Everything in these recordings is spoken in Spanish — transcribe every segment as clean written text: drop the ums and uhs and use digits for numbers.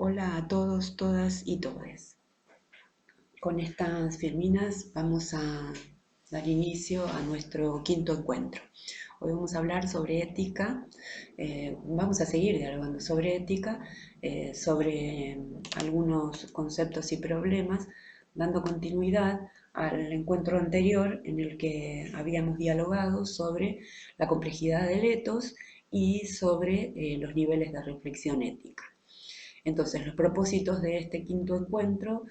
Hola a todos, todas y todes. Con estas firminas vamos a dar inicio a nuestro quinto encuentro. Hoy vamos a hablar sobre ética, vamos a seguir dialogando sobre ética, sobre algunos conceptos y problemas, dando continuidad al encuentro anterior en el que habíamos dialogado sobre la complejidad del etos y sobre los niveles de reflexión ética. Entonces, los propósitos de este quinto encuentro,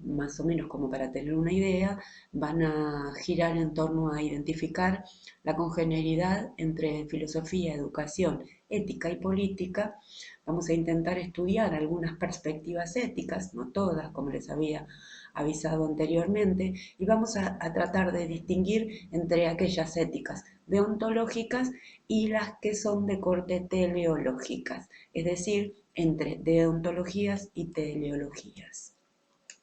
más o menos como para tener una idea, van a girar en torno a identificar la congenialidad entre filosofía, educación, ética y política. Vamos a intentar estudiar algunas perspectivas éticas, no todas, como les había avisado anteriormente, y vamos a tratar de distinguir entre aquellas éticas deontológicas y las que son de corte teleológicas, es decir, entre deontologías y teleologías.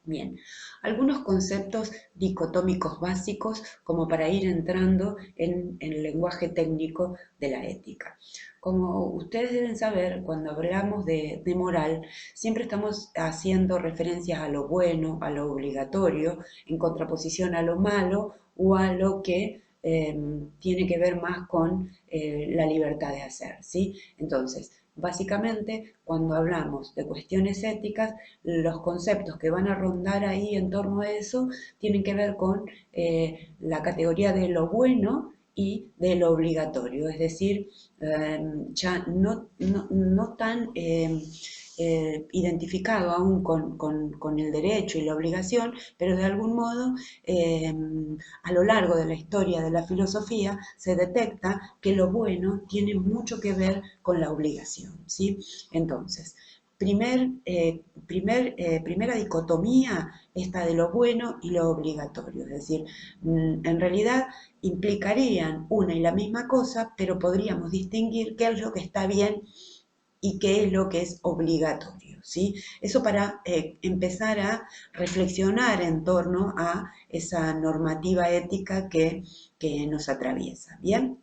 Bien, algunos conceptos dicotómicos básicos como para ir entrando en el lenguaje técnico de la ética. Como ustedes deben saber, cuando hablamos de moral, siempre estamos haciendo referencias a lo bueno, a lo obligatorio, en contraposición a lo malo o a lo que tiene que ver más con la libertad de hacer, ¿sí? Entonces, básicamente, cuando hablamos de cuestiones éticas, los conceptos que van a rondar ahí en torno a eso tienen que ver con la categoría de lo bueno y de lo obligatorio, es decir, ya no tan identificado aún con el derecho y la obligación, pero de algún modo a lo largo de la historia de la filosofía se detecta que lo bueno tiene mucho que ver con la obligación, ¿sí? Entonces, primera dicotomía, esta de lo bueno y lo obligatorio, es decir, en realidad implicarían una y la misma cosa, pero podríamos distinguir qué es lo que está bien y qué es lo que es obligatorio, ¿sí? Eso para empezar a reflexionar en torno a esa normativa ética que nos atraviesa, ¿bien?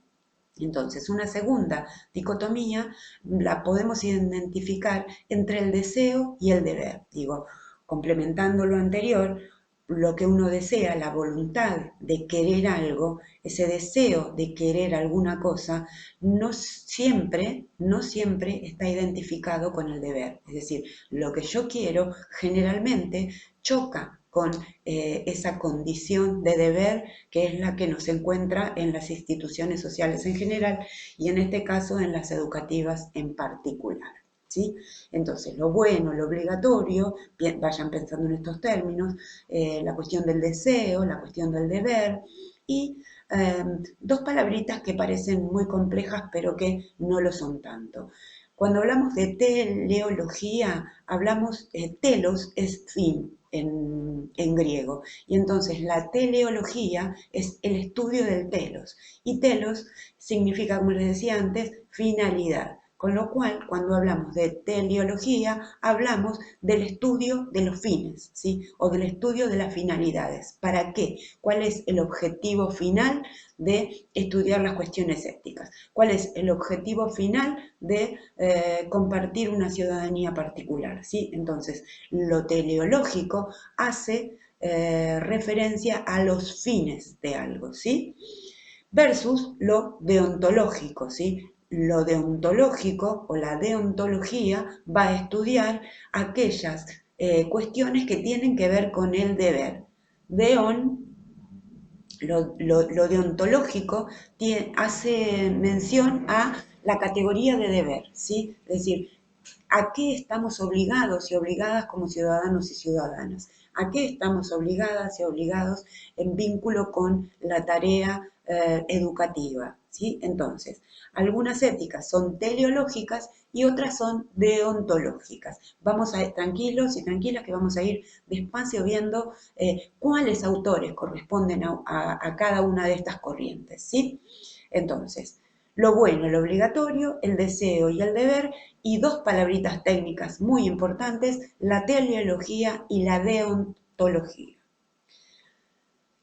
Entonces, una segunda dicotomía la podemos identificar entre el deseo y el deber. Digo, complementando lo anterior, lo que uno desea, la voluntad de querer algo, ese deseo de querer alguna cosa, no siempre está identificado con el deber. Es decir, lo que yo quiero generalmente choca con esa condición de deber que es la que nos encuentra en las instituciones sociales en general y en este caso en las educativas en particular, ¿sí? Entonces, lo bueno, lo obligatorio, vayan pensando en estos términos, la cuestión del deseo, la cuestión del deber y dos palabritas que parecen muy complejas pero que no lo son tanto. Cuando hablamos de teleología, hablamos, telos es fin en griego, y entonces la teleología es el estudio del telos, y telos significa, como les decía antes, finalidad. Con lo cual, cuando hablamos de teleología, hablamos del estudio de los fines, ¿sí? O del estudio de las finalidades. ¿Para qué? ¿Cuál es el objetivo final de estudiar las cuestiones éticas? ¿Cuál es el objetivo final de compartir una ciudadanía particular? ¿Sí? Entonces, lo teleológico hace referencia a los fines de algo, ¿sí? Versus lo deontológico, ¿sí? Lo deontológico o la deontología va a estudiar aquellas cuestiones que tienen que ver con el deber. Deon, lo deontológico hace mención a la categoría de deber, ¿sí? Es decir, ¿a qué estamos obligados y obligadas como ciudadanos y ciudadanas? ¿A qué estamos obligadas y obligados en vínculo con la tarea educativa? ¿Sí? Entonces, algunas éticas son teleológicas y otras son deontológicas. Vamos a ir tranquilos y tranquilas que vamos a ir despacio viendo cuáles autores corresponden a cada una de estas corrientes, ¿sí? Entonces, lo bueno, lo obligatorio, el deseo y el deber, y dos palabritas técnicas muy importantes, la teleología y la deontología.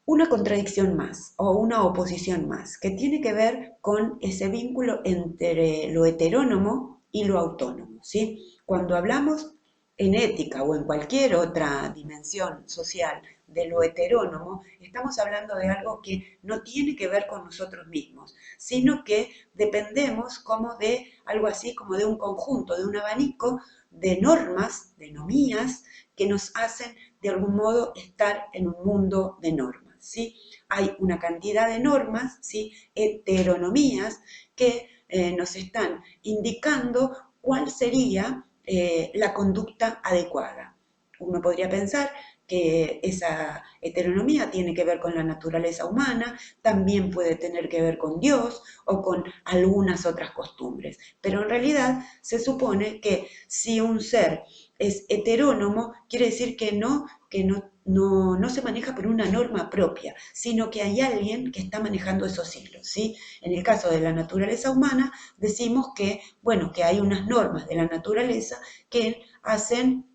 Una contradicción más o una oposición más que tiene que ver con ese vínculo entre lo heterónomo y lo autónomo, ¿sí? cuando hablamos en ética o en cualquier otra dimensión social de lo heterónomo, estamos hablando de algo que no tiene que ver con nosotros mismos, sino que dependemos como de algo así como de un conjunto, de un abanico de normas, de nomías, que nos hacen de algún modo estar en un mundo de normas, ¿sí? Hay una cantidad de normas, ¿sí? Heteronomías, que nos están indicando cuál sería la conducta adecuada. Uno podría pensar que esa heteronomía tiene que ver con la naturaleza humana, también puede tener que ver con Dios o con algunas otras costumbres, pero en realidad se supone que si un ser es heterónomo, quiere decir que no se maneja por una norma propia, sino que hay alguien que está manejando esos hilos, ¿sí? En el caso de la naturaleza humana, decimos que, bueno, que hay unas normas de la naturaleza que hacen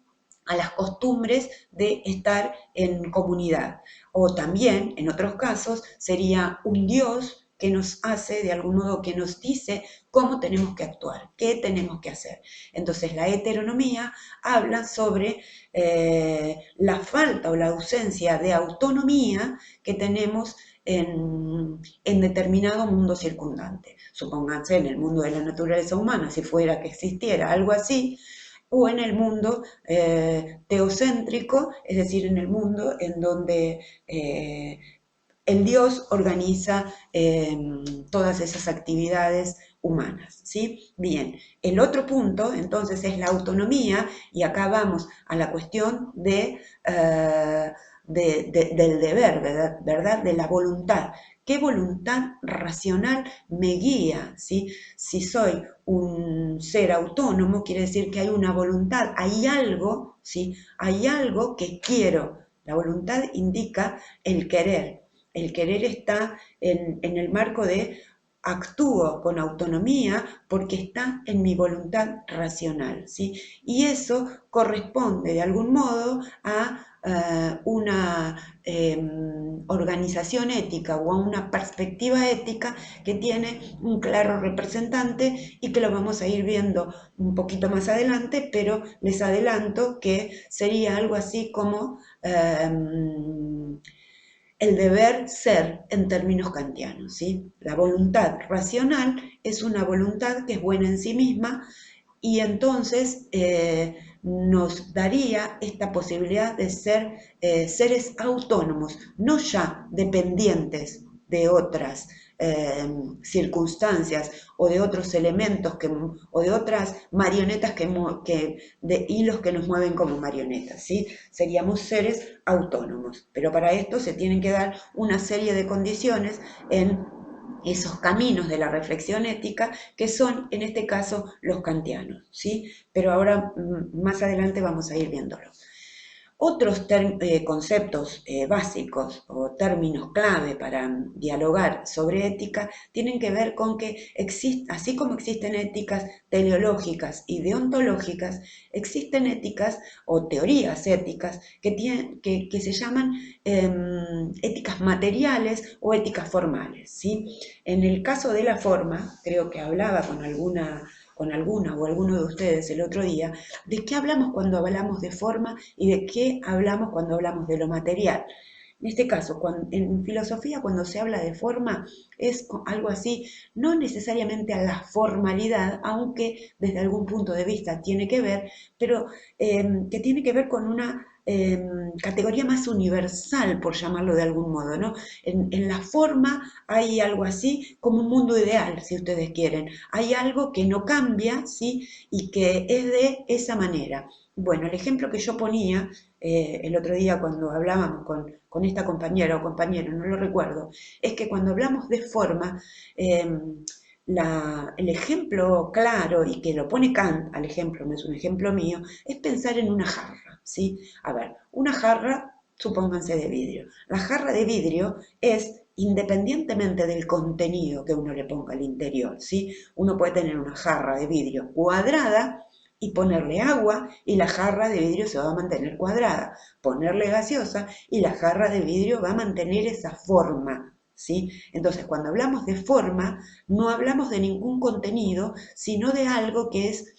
a las costumbres de estar en comunidad. O también, en otros casos, sería un Dios que nos hace, de algún modo, que nos dice cómo tenemos que actuar, qué tenemos que hacer. Entonces, la heteronomía habla sobre la falta o la ausencia de autonomía que tenemos en determinado mundo circundante. Supónganse en el mundo de la naturaleza humana, si fuera que existiera algo así, o en el mundo teocéntrico, es decir, en el mundo en donde el Dios organiza todas esas actividades humanas, ¿sí? Bien, el otro punto entonces es la autonomía y acá vamos a la cuestión del deber, ¿verdad? ¿Verdad? De la voluntad. ¿Qué voluntad racional me guía? ¿Sí? Si soy un ser autónomo, quiere decir que hay una voluntad, hay algo, ¿sí? Hay algo que quiero. La voluntad indica el querer. El querer está en el marco de actúo con autonomía porque está en mi voluntad racional, ¿sí? Y eso corresponde de algún modo a una organización ética o a una perspectiva ética que tiene un claro representante y que lo vamos a ir viendo un poquito más adelante, pero les adelanto que sería algo así como el deber ser en términos kantianos, ¿sí? La voluntad racional es una voluntad que es buena en sí misma y entonces nos daría esta posibilidad de ser seres autónomos, no ya dependientes de otras circunstancias o de otros elementos o de otras marionetas de hilos que nos mueven como marionetas, ¿sí? Seríamos seres autónomos, pero para esto se tienen que dar una serie de condiciones en esos caminos de la reflexión ética que son, en este caso, los kantianos, ¿sí? Pero ahora, más adelante, vamos a ir viéndolo. Otros conceptos básicos o términos clave para dialogar sobre ética tienen que ver con que así como existen éticas teleológicas y deontológicas, existen éticas o teorías éticas que se llaman éticas materiales o éticas formales, ¿sí? En el caso de la forma, creo que hablaba con alguna o alguno de ustedes el otro día, de qué hablamos cuando hablamos de forma y de qué hablamos cuando hablamos de lo material. En este caso, en filosofía, cuando se habla de forma, es algo así, no necesariamente a la formalidad, aunque desde algún punto de vista tiene que ver, pero que tiene que ver con una categoría más universal, por llamarlo de algún modo, ¿no? En la forma hay algo así como un mundo ideal, si ustedes quieren. Hay algo que no cambia, ¿sí? Y que es de esa manera. Bueno, el ejemplo que yo ponía el otro día cuando hablábamos con esta compañera o compañero, no lo recuerdo, es que cuando hablamos de forma, eh, el ejemplo claro y que lo pone Kant al ejemplo, no es un ejemplo mío, es pensar en una jarra, ¿sí? A ver, una jarra, supónganse de vidrio. La jarra de vidrio es independientemente del contenido que uno le ponga al interior, ¿sí? Uno puede tener una jarra de vidrio cuadrada y ponerle agua y la jarra de vidrio se va a mantener cuadrada. Ponerle gaseosa y la jarra de vidrio va a mantener esa forma, ¿sí? Entonces, cuando hablamos de forma, no hablamos de ningún contenido, sino de algo que es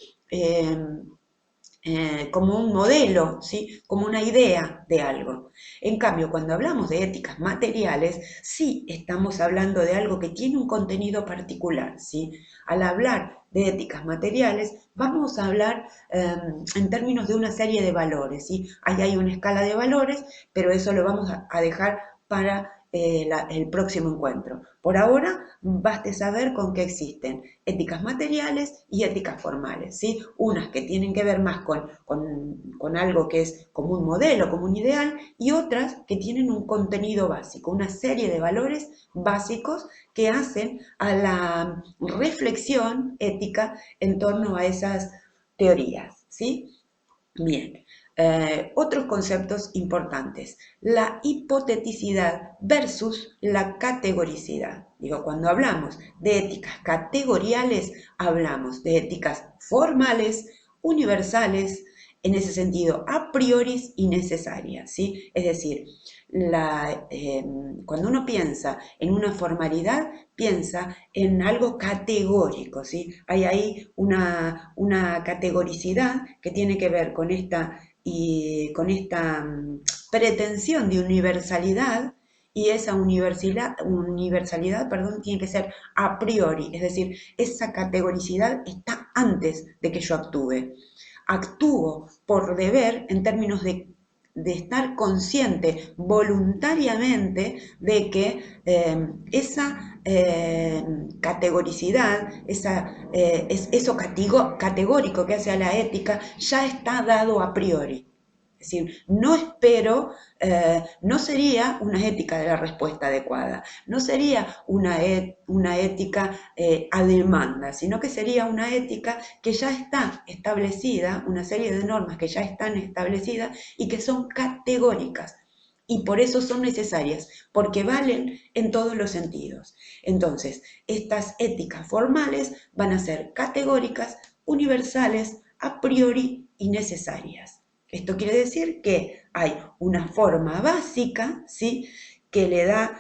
como un modelo, ¿sí? Como una idea de algo. En cambio, cuando hablamos de éticas materiales, sí estamos hablando de algo que tiene un contenido particular, ¿sí? Al hablar de éticas materiales, vamos a hablar en términos de una serie de valores, ¿sí? Ahí hay una escala de valores, pero eso lo vamos a dejar para el próximo encuentro. Por ahora, baste saber con qué existen éticas materiales y éticas formales, ¿sí? Unas que tienen que ver más con algo que es como un modelo, como un ideal, y otras que tienen un contenido básico, una serie de valores básicos que hacen a la reflexión ética en torno a esas teorías, ¿sí? Bien, otros conceptos importantes. La hipoteticidad versus la categoricidad. Digo, cuando hablamos de éticas categoriales, hablamos de éticas formales, universales, en ese sentido, a priori y necesarias, ¿sí? Es decir, cuando uno piensa en una formalidad, piensa en algo categórico, ¿sí? Hay ahí una categoricidad que tiene que ver con esta pretensión de universalidad, y esa universalidad, perdón, tiene que ser a priori, es decir, esa categoricidad está antes de que yo actúe. Actúo por deber en términos de estar consciente voluntariamente de que esa categoricidad, eso categórico que hace a la ética, ya está dado a priori. Es decir, no espero, no sería una ética de la respuesta adecuada, no sería una ética a demanda, sino que sería una ética que ya está establecida, una serie de normas que ya están establecidas y que son categóricas. Y por eso son necesarias, porque valen en todos los sentidos. Entonces, estas éticas formales van a ser categóricas, universales, a priori y necesarias. Esto quiere decir que hay una forma básica, ¿sí? que le da,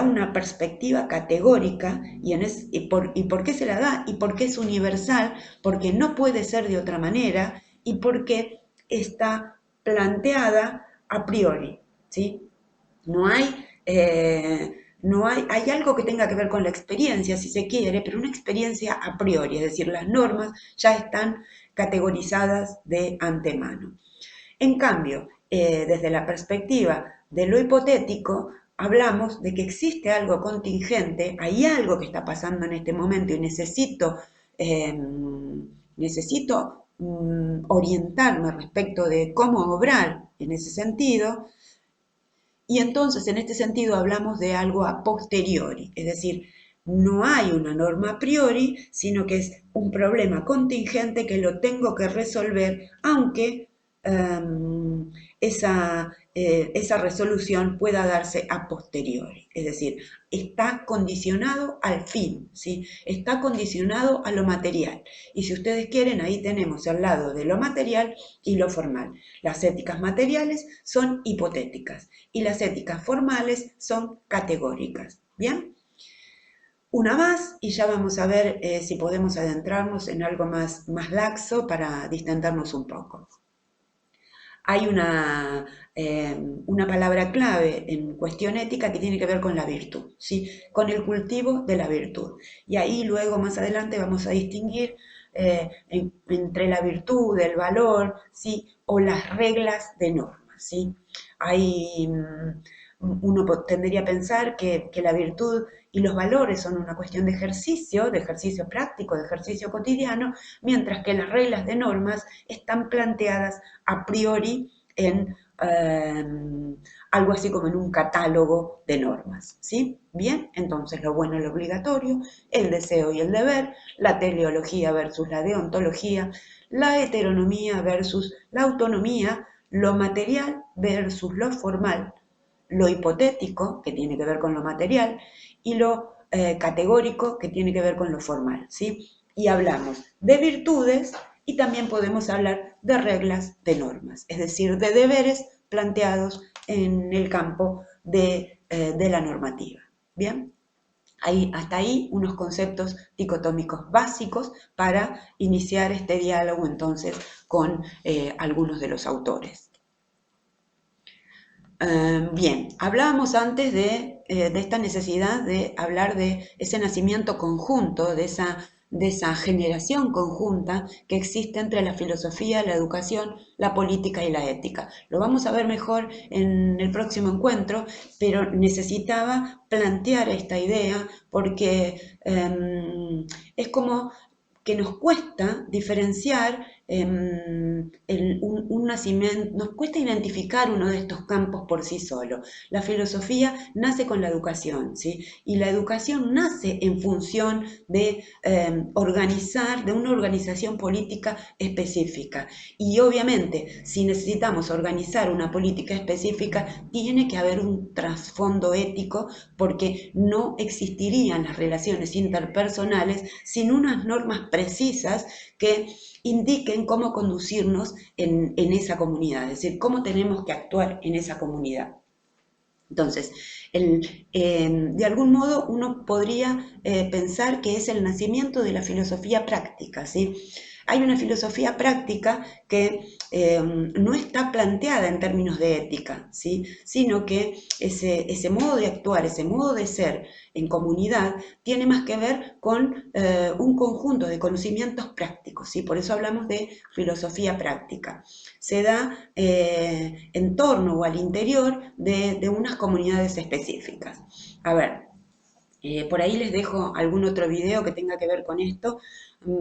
una perspectiva categórica. ¿Y por qué se la da? Y porque es universal, porque no puede ser de otra manera y porque está planteada a priori, ¿sí? No hay, hay algo que tenga que ver con la experiencia, si se quiere, pero una experiencia a priori, es decir, las normas ya están categorizadas de antemano. En cambio, desde la perspectiva de lo hipotético, hablamos de que existe algo contingente, hay algo que está pasando en este momento y necesito orientarme respecto de cómo obrar en ese sentido. Y entonces, en este sentido, hablamos de algo a posteriori, es decir, no hay una norma a priori, sino que es un problema contingente que lo tengo que resolver, aunque esa resolución pueda darse a posteriori. Es decir, está condicionado al fin, ¿sí? Está condicionado a lo material. Y si ustedes quieren, ahí tenemos al lado de lo material y lo formal. Las éticas materiales son hipotéticas y las éticas formales son categóricas. ¿Bien? Una más y ya vamos a ver si podemos adentrarnos en algo más laxo para distendernos un poco. Hay una palabra clave en cuestión ética que tiene que ver con la virtud, ¿sí? Con el cultivo de la virtud. Y ahí luego más adelante vamos a distinguir entre la virtud, el valor, ¿sí? O las reglas de normas, ¿sí? Hay, uno tendría a pensar que la virtud y los valores son una cuestión de ejercicio práctico, de ejercicio cotidiano, mientras que las reglas de normas están planteadas a priori en algo así como en un catálogo de normas, ¿sí? Bien, entonces lo bueno y lo obligatorio, el deseo y el deber, la teleología versus la deontología, la heteronomía versus la autonomía, lo material versus lo formal, lo hipotético, que tiene que ver con lo material, y lo categórico, que tiene que ver con lo formal, ¿sí? Y hablamos de virtudes y también podemos hablar de reglas, de normas, es decir, de deberes planteados en el campo de la normativa. ¿Bien? Hay hasta ahí unos conceptos dicotómicos básicos para iniciar este diálogo entonces con algunos de los autores. Bien, hablábamos antes de esta necesidad de hablar de ese nacimiento conjunto, de esa generación conjunta que existe entre la filosofía, la educación, la política y la ética. Lo vamos a ver mejor en el próximo encuentro, pero necesitaba plantear esta idea porque es como que nos cuesta diferenciar un nacimiento, nos cuesta identificar uno de estos campos por sí solo. La filosofía nace con la educación, ¿sí? Y la educación nace en función de organizar, de una organización política específica. Y obviamente, si necesitamos organizar una política específica, tiene que haber un trasfondo ético porque no existirían las relaciones interpersonales sin unas normas precisas que indiquen cómo conducirnos en esa comunidad, es decir, cómo tenemos que actuar en esa comunidad. Entonces, de algún modo uno podría pensar que es el nacimiento de la filosofía práctica, ¿sí? Hay una filosofía práctica que no está planteada en términos de ética, ¿sí? Sino que ese modo de actuar, ese modo de ser en comunidad, tiene más que ver con un conjunto de conocimientos prácticos, ¿sí? Por eso hablamos de filosofía práctica. Se da en torno o al interior de unas comunidades específicas. A ver, por ahí les dejo algún otro video que tenga que ver con esto,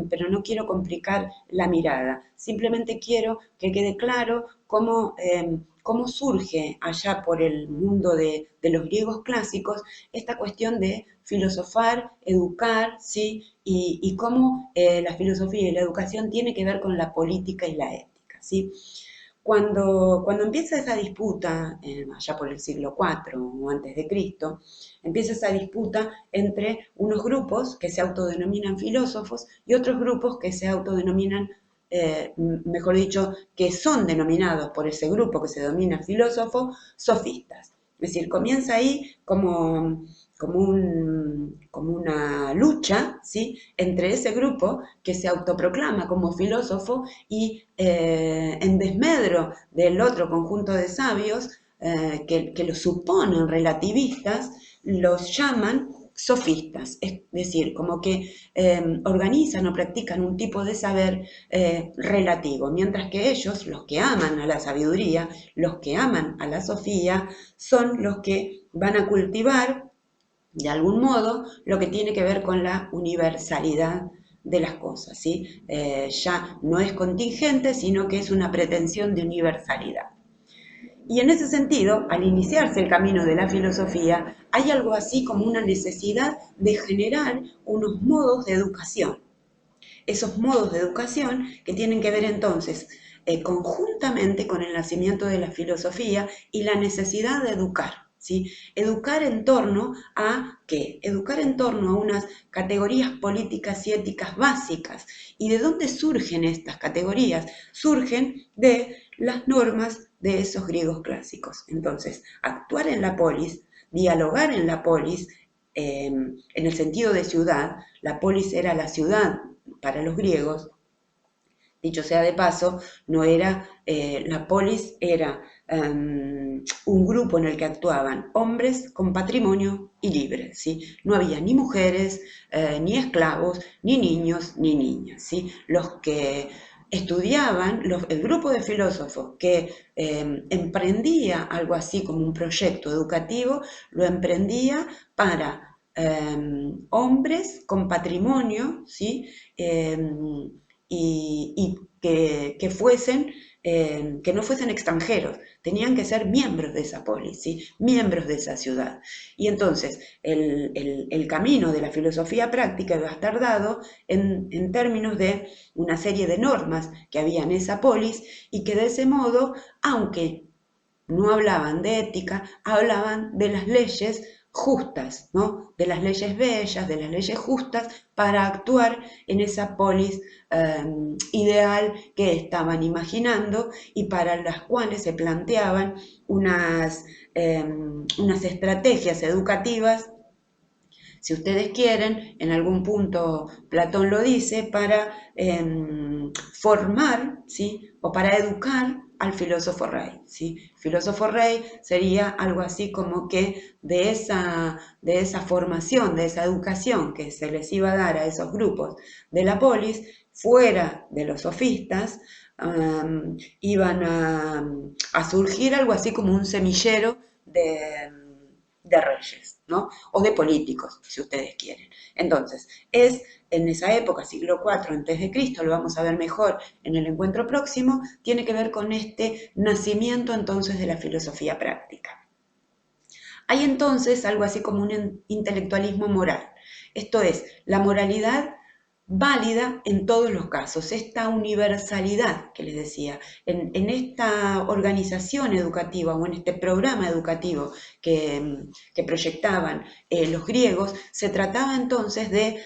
pero no quiero complicar la mirada. Simplemente quiero que quede claro cómo surge allá por el mundo de los griegos clásicos esta cuestión de filosofar, educar, ¿sí? Y cómo la filosofía y la educación tiene que ver con la política y la ética, ¿sí? Cuando empieza esa disputa, allá por el siglo IV o antes de Cristo, empieza esa disputa entre unos grupos que se autodenominan filósofos y otros grupos que se autodenominan, mejor dicho, que son denominados por ese grupo que se denomina filósofo, sofistas. Es decir, comienza ahí como una lucha, ¿sí? Entre ese grupo que se autoproclama como filósofo y en desmedro del otro conjunto de sabios que los suponen relativistas, los llaman sofistas, es decir, como que organizan o practican un tipo de saber relativo, mientras que ellos, los que aman a la sabiduría, los que aman a la sofía, son los que van a cultivar de algún modo lo que tiene que ver con la universalidad de las cosas, ¿sí? Ya no es contingente, sino que es una pretensión de universalidad. Y en ese sentido, al iniciarse el camino de la filosofía, hay algo así como una necesidad de generar unos modos de educación. Esos modos de educación que tienen que ver entonces conjuntamente con el nacimiento de la filosofía y la necesidad de educar. ¿Sí? Educar en torno a ¿qué? Educar en torno a unas categorías políticas y éticas básicas. ¿Y de dónde surgen estas categorías? Surgen de las normas de esos griegos clásicos. Entonces, actuar en la polis, dialogar en la polis, en el sentido de ciudad, la polis era la ciudad para los griegos, dicho sea de paso, no era, la polis era un grupo en el que actuaban hombres con patrimonio y libres, ¿sí? No había ni mujeres, ni esclavos, ni niños, ni niñas, ¿sí? Los que estudiaban, el grupo de filósofos que emprendía algo así como un proyecto educativo, lo emprendía para hombres con patrimonio, ¿sí? Y que fuesen, que no fuesen extranjeros, tenían que ser miembros de esa polis, ¿sí? Miembros de esa ciudad. Y entonces el camino de la filosofía práctica va a estar dado en términos de una serie de normas que había en esa polis y que de ese modo, aunque no hablaban de ética, hablaban de las leyes justas, ¿no? De las leyes bellas, de las leyes justas para actuar en esa polis ideal que estaban imaginando y para las cuales se planteaban unas estrategias educativas si ustedes quieren, en algún punto Platón lo dice, para formar, ¿sí? O para educar al filósofo rey, ¿sí? Filósofo rey sería algo así como que de esa formación, de esa educación que se les iba a dar a esos grupos de la polis, fuera de los sofistas, iban a surgir algo así como un semillero de reyes, ¿no? O de políticos, si ustedes quieren. Entonces, es en esa época, siglo IV antes de Cristo, lo vamos a ver mejor en el encuentro próximo, tiene que ver con este nacimiento entonces de la filosofía práctica. Hay entonces algo así como un intelectualismo moral. Esto es, la moralidad válida en todos los casos, esta universalidad que les decía, en esta organización educativa o en este programa educativo que proyectaban los griegos, se trataba entonces de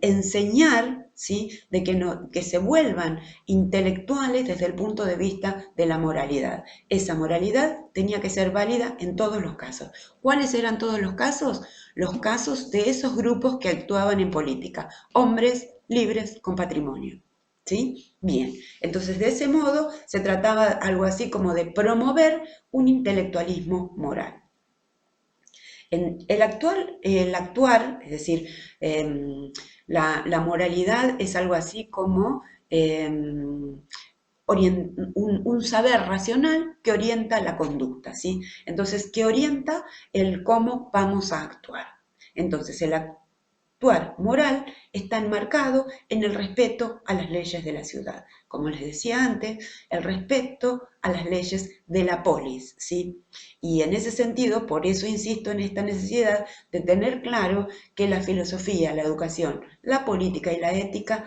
enseñar, ¿sí? De que, no, que se vuelvan intelectuales desde el punto de vista de la moralidad. Esa moralidad tenía que ser válida en todos los casos. ¿Cuáles eran todos los casos? Los casos de esos grupos que actuaban en política, hombres libres con patrimonio. ¿Sí? Bien, entonces de ese modo se trataba algo así como de promover un intelectualismo moral. En el actuar, es decir, la moralidad es algo así como un saber racional que orienta la conducta, ¿sí? Entonces, que orienta el cómo vamos a actuar. Entonces, el actuar moral está enmarcado en el respeto a las leyes de la ciudad. Como les decía antes, el respeto a las leyes de la polis, ¿sí? Y en ese sentido, por eso insisto en esta necesidad de tener claro que la filosofía, la educación, la política y la ética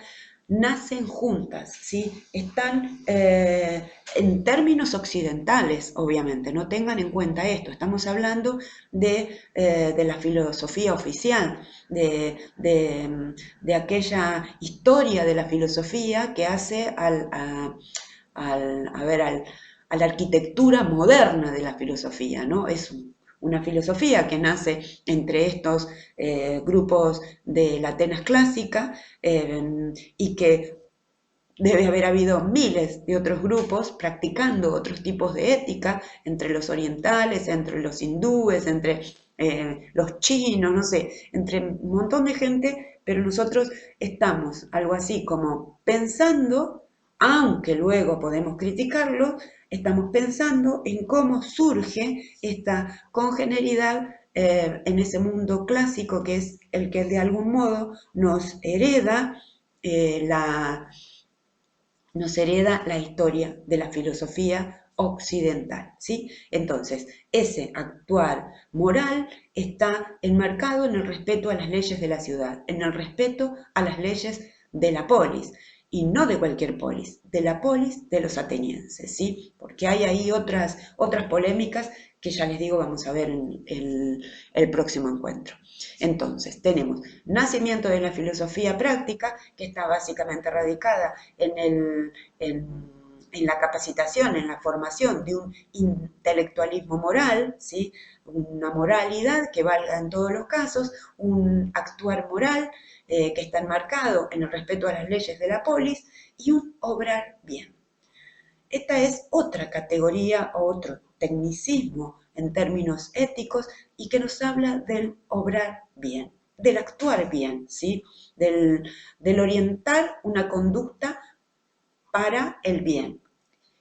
nacen juntas, ¿sí? Están en términos occidentales, obviamente, no tengan en cuenta esto, estamos hablando de la filosofía oficial, de aquella historia de la filosofía que hace a la arquitectura moderna de la filosofía, ¿no? Es una filosofía que nace entre estos grupos de la Atenas clásica y que debe haber habido miles de otros grupos practicando otros tipos de ética, entre los orientales, entre los hindúes, entre los chinos, no sé, entre un montón de gente, pero nosotros estamos algo así como pensando, aunque luego podemos criticarlo, estamos pensando en cómo surge esta congeneridad en ese mundo clásico que es el que de algún modo eh, la, nos hereda la historia de la filosofía occidental, ¿sí? Entonces, ese actuar moral está enmarcado en el respeto a las leyes de la ciudad, en el respeto a las leyes de la polis, y no de cualquier polis, de la polis de los atenienses, ¿sí? Porque hay ahí otras polémicas que ya les digo vamos a ver en el próximo encuentro. Entonces, tenemos nacimiento de la filosofía práctica, que está básicamente radicada en la capacitación, en la formación de un intelectualismo moral, ¿sí? Una moralidad que valga en todos los casos, un actuar moral que está enmarcado en el respeto a las leyes de la polis y un obrar bien. Esta es otra categoría o otro tecnicismo en términos éticos y que nos habla del obrar bien, del actuar bien, ¿sí? Del orientar una conducta para el bien.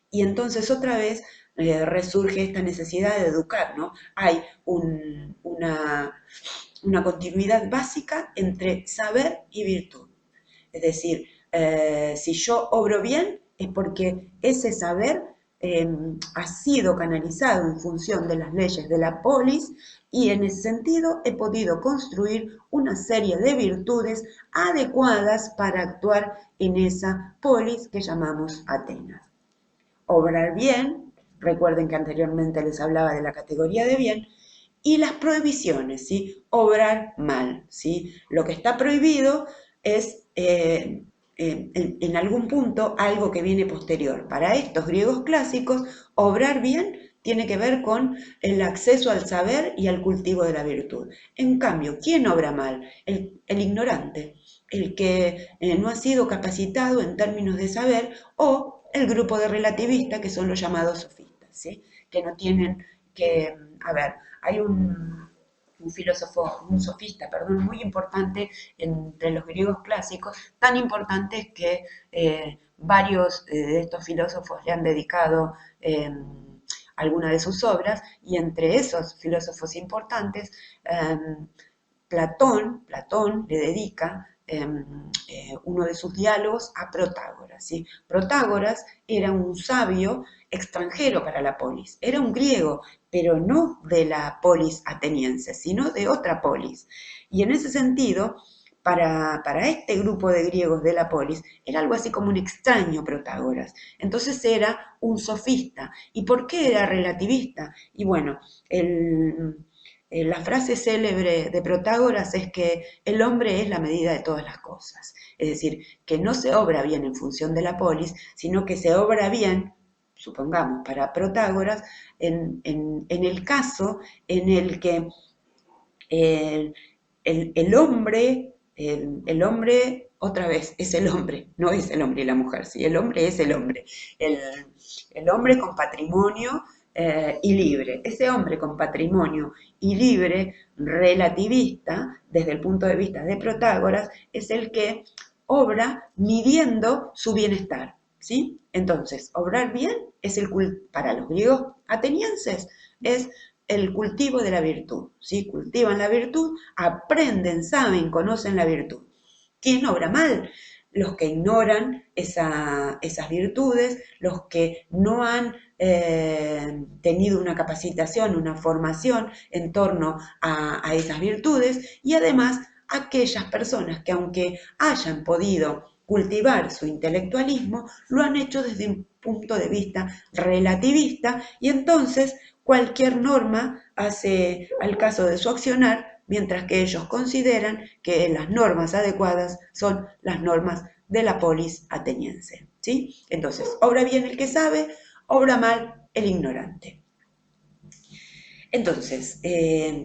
Y entonces otra vez resurge esta necesidad de educar, ¿no? Hay una continuidad básica entre saber y virtud. Es decir, si yo obro bien es porque ese saber ha sido canalizado en función de las leyes de la polis y en ese sentido he podido construir una serie de virtudes adecuadas para actuar en esa polis que llamamos Atenas. Obrar bien, recuerden que anteriormente les hablaba de la categoría de bien, y las prohibiciones, ¿sí? Obrar mal, ¿sí? Lo que está prohibido es en algún punto algo que viene posterior. Para estos griegos clásicos, obrar bien tiene que ver con el acceso al saber y al cultivo de la virtud. En cambio, ¿quién obra mal? El ignorante, el que no ha sido capacitado en términos de saber, o el grupo de relativistas, que son los llamados sofistas, ¿sí? Que no tienen que, a ver, hay un filósofo, un sofista, perdón, muy importante entre los griegos clásicos, tan importante que varios de estos filósofos le han dedicado algunas de sus obras, y entre esos filósofos importantes, Platón le dedica uno de sus diálogos a Protágoras, ¿sí? Protágoras era un sabio extranjero para la polis, era un griego, pero no de la polis ateniense, sino de otra polis. Y en ese sentido, para este grupo de griegos de la polis, era algo así como un extraño Protágoras. Entonces era un sofista. ¿Y por qué era relativista? Y bueno, la frase célebre de Protágoras es que el hombre es la medida de todas las cosas. Es decir, que no se obra bien en función de la polis, sino que se obra bien, supongamos, para Protágoras, en el caso en el que el hombre, el hombre, otra vez, es el hombre, no es el hombre y la mujer, ¿sí? El hombre es el hombre. El, el hombre con patrimonio y libre. Ese hombre con patrimonio y libre, relativista, desde el punto de vista de Protágoras, es el que obra midiendo su bienestar, ¿sí? Entonces, obrar bien es para los griegos atenienses, es el cultivo de la virtud, ¿sí? Cultivan la virtud, aprenden, saben, conocen la virtud. ¿Quién obra mal? Los que ignoran esas virtudes, los que no han tenido una capacitación, una formación en torno a esas virtudes, y además aquellas personas que, aunque hayan podido cultivar su intelectualismo, lo han hecho desde un punto de vista relativista, y entonces cualquier norma hace al caso de su accionar, mientras que ellos consideran que las normas adecuadas son las normas de la polis ateniense, ¿sí? Entonces, obra bien el que sabe, obra mal el ignorante. Entonces,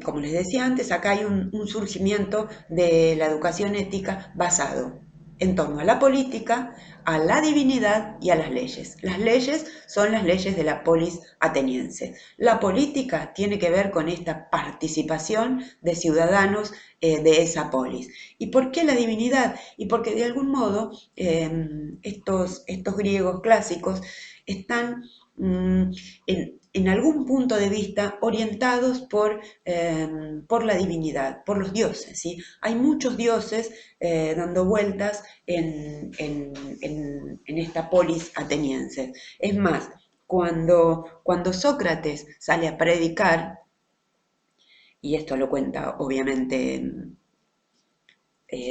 como les decía antes, acá hay un surgimiento de la educación ética basado en torno a la política, a la divinidad y a las leyes. Las leyes son las leyes de la polis ateniense. La política tiene que ver con esta participación de ciudadanos de esa polis. ¿Y por qué la divinidad? Y porque de algún modo estos griegos clásicos están en algún punto de vista orientados por la divinidad, por los dioses, ¿sí? Hay muchos dioses dando vueltas en esta polis ateniense. Es más, cuando Sócrates sale a predicar, y esto lo cuenta obviamente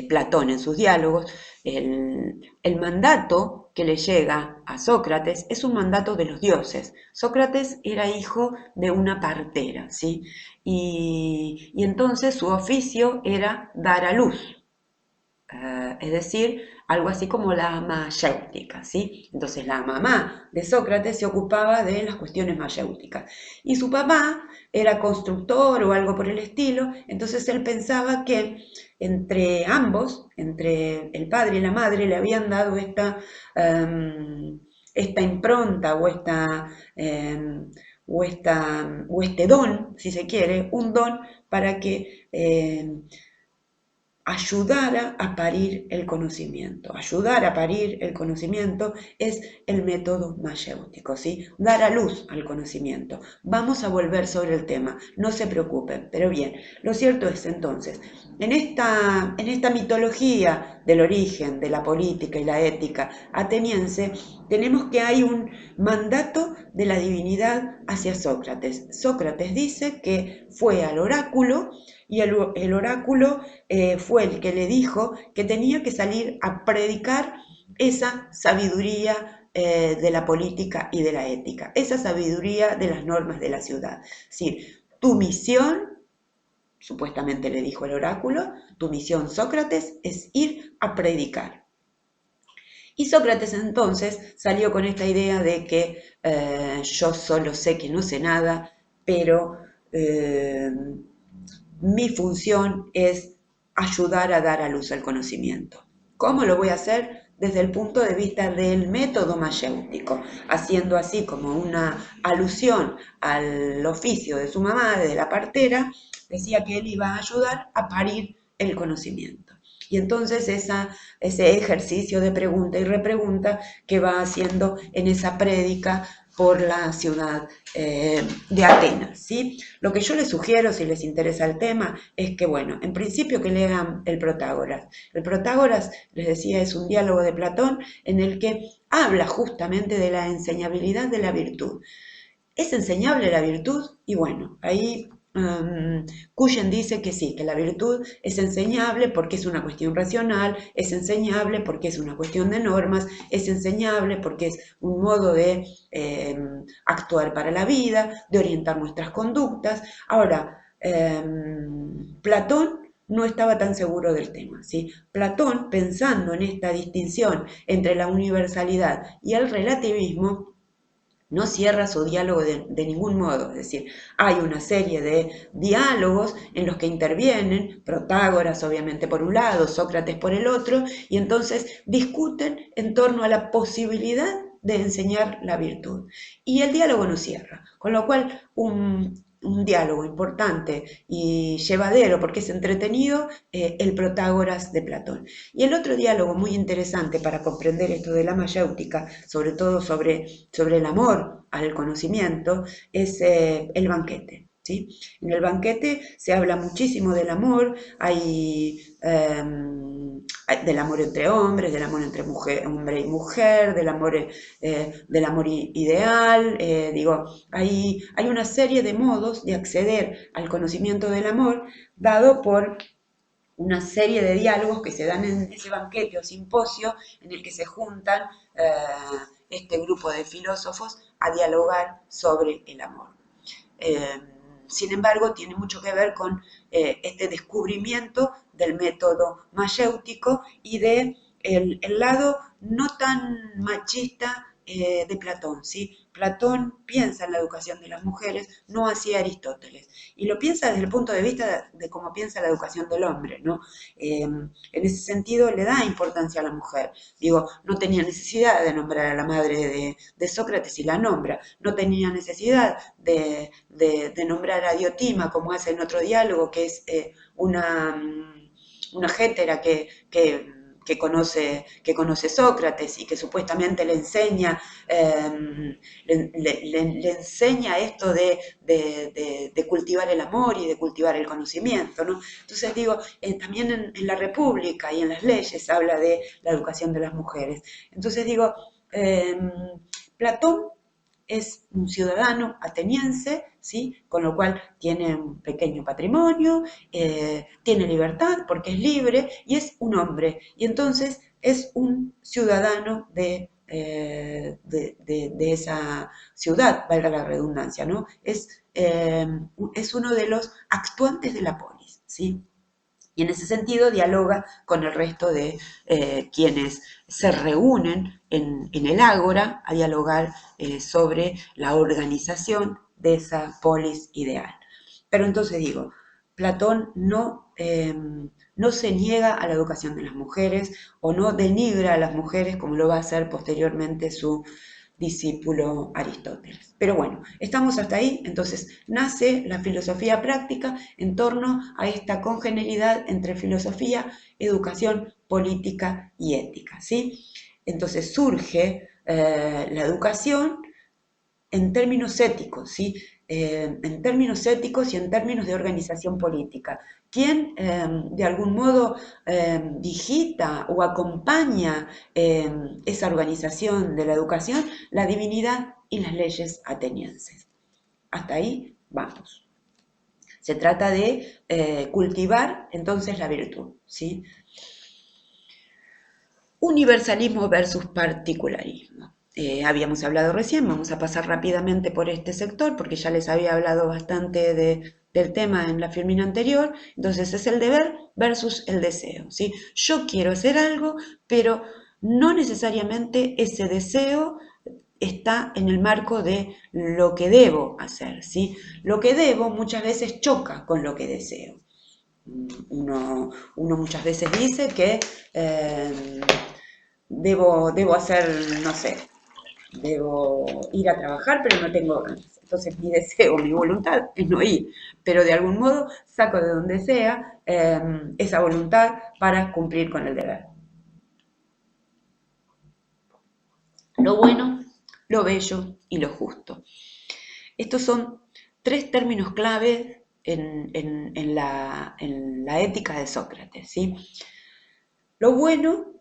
Platón en sus diálogos, el mandato que le llega a Sócrates es un mandato de los dioses. Sócrates era hijo de una partera, ¿sí? Y entonces su oficio era dar a luz, es decir, algo así como la mayéutica, ¿sí? Entonces la mamá de Sócrates se ocupaba de las cuestiones mayéuticas y su papá era constructor o algo por el estilo, entonces él pensaba que entre ambos, entre el padre y la madre, le habían dado esta impronta o este don, si se quiere, un don para que ayudar a parir el conocimiento. Ayudar a parir el conocimiento es el método mayéutico, ¿sí? Dar a luz al conocimiento. Vamos a volver sobre el tema, no se preocupen, pero bien, lo cierto es entonces, en esta mitología del origen de la política y la ética ateniense, tenemos que hay un mandato de la divinidad hacia Sócrates. Sócrates dice que fue al oráculo y el oráculo fue el que le dijo que tenía que salir a predicar esa sabiduría de la política y de la ética, esa sabiduría de las normas de la ciudad. Es decir, tu misión, supuestamente le dijo el oráculo, tu misión, Sócrates, es ir a predicar. Y Sócrates entonces salió con esta idea de que yo solo sé que no sé nada, pero eh, mi función es ayudar a dar a luz al conocimiento. ¿Cómo lo voy a hacer? Desde el punto de vista del método mayéutico, haciendo así como una alusión al oficio de su mamá, de la partera, decía que él iba a ayudar a parir el conocimiento. Y entonces ese ejercicio de pregunta y repregunta que va haciendo en esa prédica por la ciudad de Atenas, ¿sí? Lo que yo les sugiero, si les interesa el tema, es que, bueno, en principio que lean el Protágoras. El Protágoras, les decía, es un diálogo de Platón en el que habla justamente de la enseñabilidad de la virtud. ¿Es enseñable la virtud? Y bueno, ahí Cuyen dice que sí, que la virtud es enseñable porque es una cuestión racional, es enseñable porque es una cuestión de normas, es enseñable porque es un modo de actuar para la vida, de orientar nuestras conductas. Ahora, Platón no estaba tan seguro del tema, ¿sí? Platón, pensando en esta distinción entre la universalidad y el relativismo, no cierra su diálogo de ningún modo, es decir, hay una serie de diálogos en los que intervienen Protágoras, obviamente por un lado, Sócrates por el otro, y entonces discuten en torno a la posibilidad de enseñar la virtud. Y el diálogo no cierra, con lo cual un diálogo importante y llevadero, porque es entretenido, el Protágoras de Platón. Y el otro diálogo muy interesante para comprender esto de la mayéutica, sobre todo sobre el amor al conocimiento, es el banquete. ¿Sí? En el banquete se habla muchísimo del amor, del amor entre hombres, del amor entre hombre y mujer, del amor ideal, digo, hay una serie de modos de acceder al conocimiento del amor dado por una serie de diálogos que se dan en ese banquete o simposio en el que se juntan este grupo de filósofos a dialogar sobre el amor. Eh, Sin embargo, tiene mucho que ver con este descubrimiento del método mayéutico y de el lado no tan machista de Platón, ¿sí? Platón piensa en la educación de las mujeres, no así Aristóteles, y lo piensa desde el punto de vista de cómo piensa la educación del hombre, ¿no? En ese sentido le da importancia a la mujer. Digo, no tenía necesidad de nombrar a la madre de Sócrates y la nombra, no tenía necesidad de nombrar a Diotima, como hace en otro diálogo, que es una gétera que conoce Sócrates y que supuestamente le enseña, le enseña esto de cultivar el amor y de cultivar el conocimiento, ¿no? Entonces digo, también en la República y en las leyes habla de la educación de las mujeres. Entonces digo, Platón es un ciudadano ateniense, ¿sí? Con lo cual tiene un pequeño patrimonio, tiene libertad porque es libre y es un hombre. Y entonces es un ciudadano de esa ciudad, valga la redundancia, ¿no? Es uno de los actuantes de la polis, ¿sí? Y en ese sentido dialoga con el resto de quienes se reúnen en el ágora a dialogar sobre la organización de esa polis ideal. Pero entonces digo, Platón no se niega a la educación de las mujeres o no denigra a las mujeres como lo va a hacer posteriormente su discípulo Aristóteles. Pero bueno, estamos hasta ahí, entonces nace la filosofía práctica en torno a esta congenialidad entre filosofía, educación, política y ética, ¿sí? Entonces surge la educación en términos éticos, ¿sí? En términos éticos y en términos de organización política. ¿Quién de algún modo digita o acompaña esa organización de la educación? La divinidad y las leyes atenienses. Hasta ahí vamos. Se trata de cultivar entonces la virtud, ¿sí? Universalismo versus particularismo. Habíamos hablado recién, vamos a pasar rápidamente por este sector porque ya les había hablado bastante del tema en la filmina anterior. Entonces es el deber versus el deseo, ¿sí? Yo quiero hacer algo, pero no necesariamente ese deseo está en el marco de lo que debo hacer, ¿sí? Lo que debo muchas veces choca con lo que deseo. Uno muchas veces dice que debo hacer, no sé, debo ir a trabajar, pero no tengo ganas. Entonces mi deseo, mi voluntad es no ir, pero de algún modo saco de donde sea esa voluntad para cumplir con el deber. Lo bueno, lo bello y lo justo. Estos son tres términos clave en la ética de Sócrates, ¿sí? Lo bueno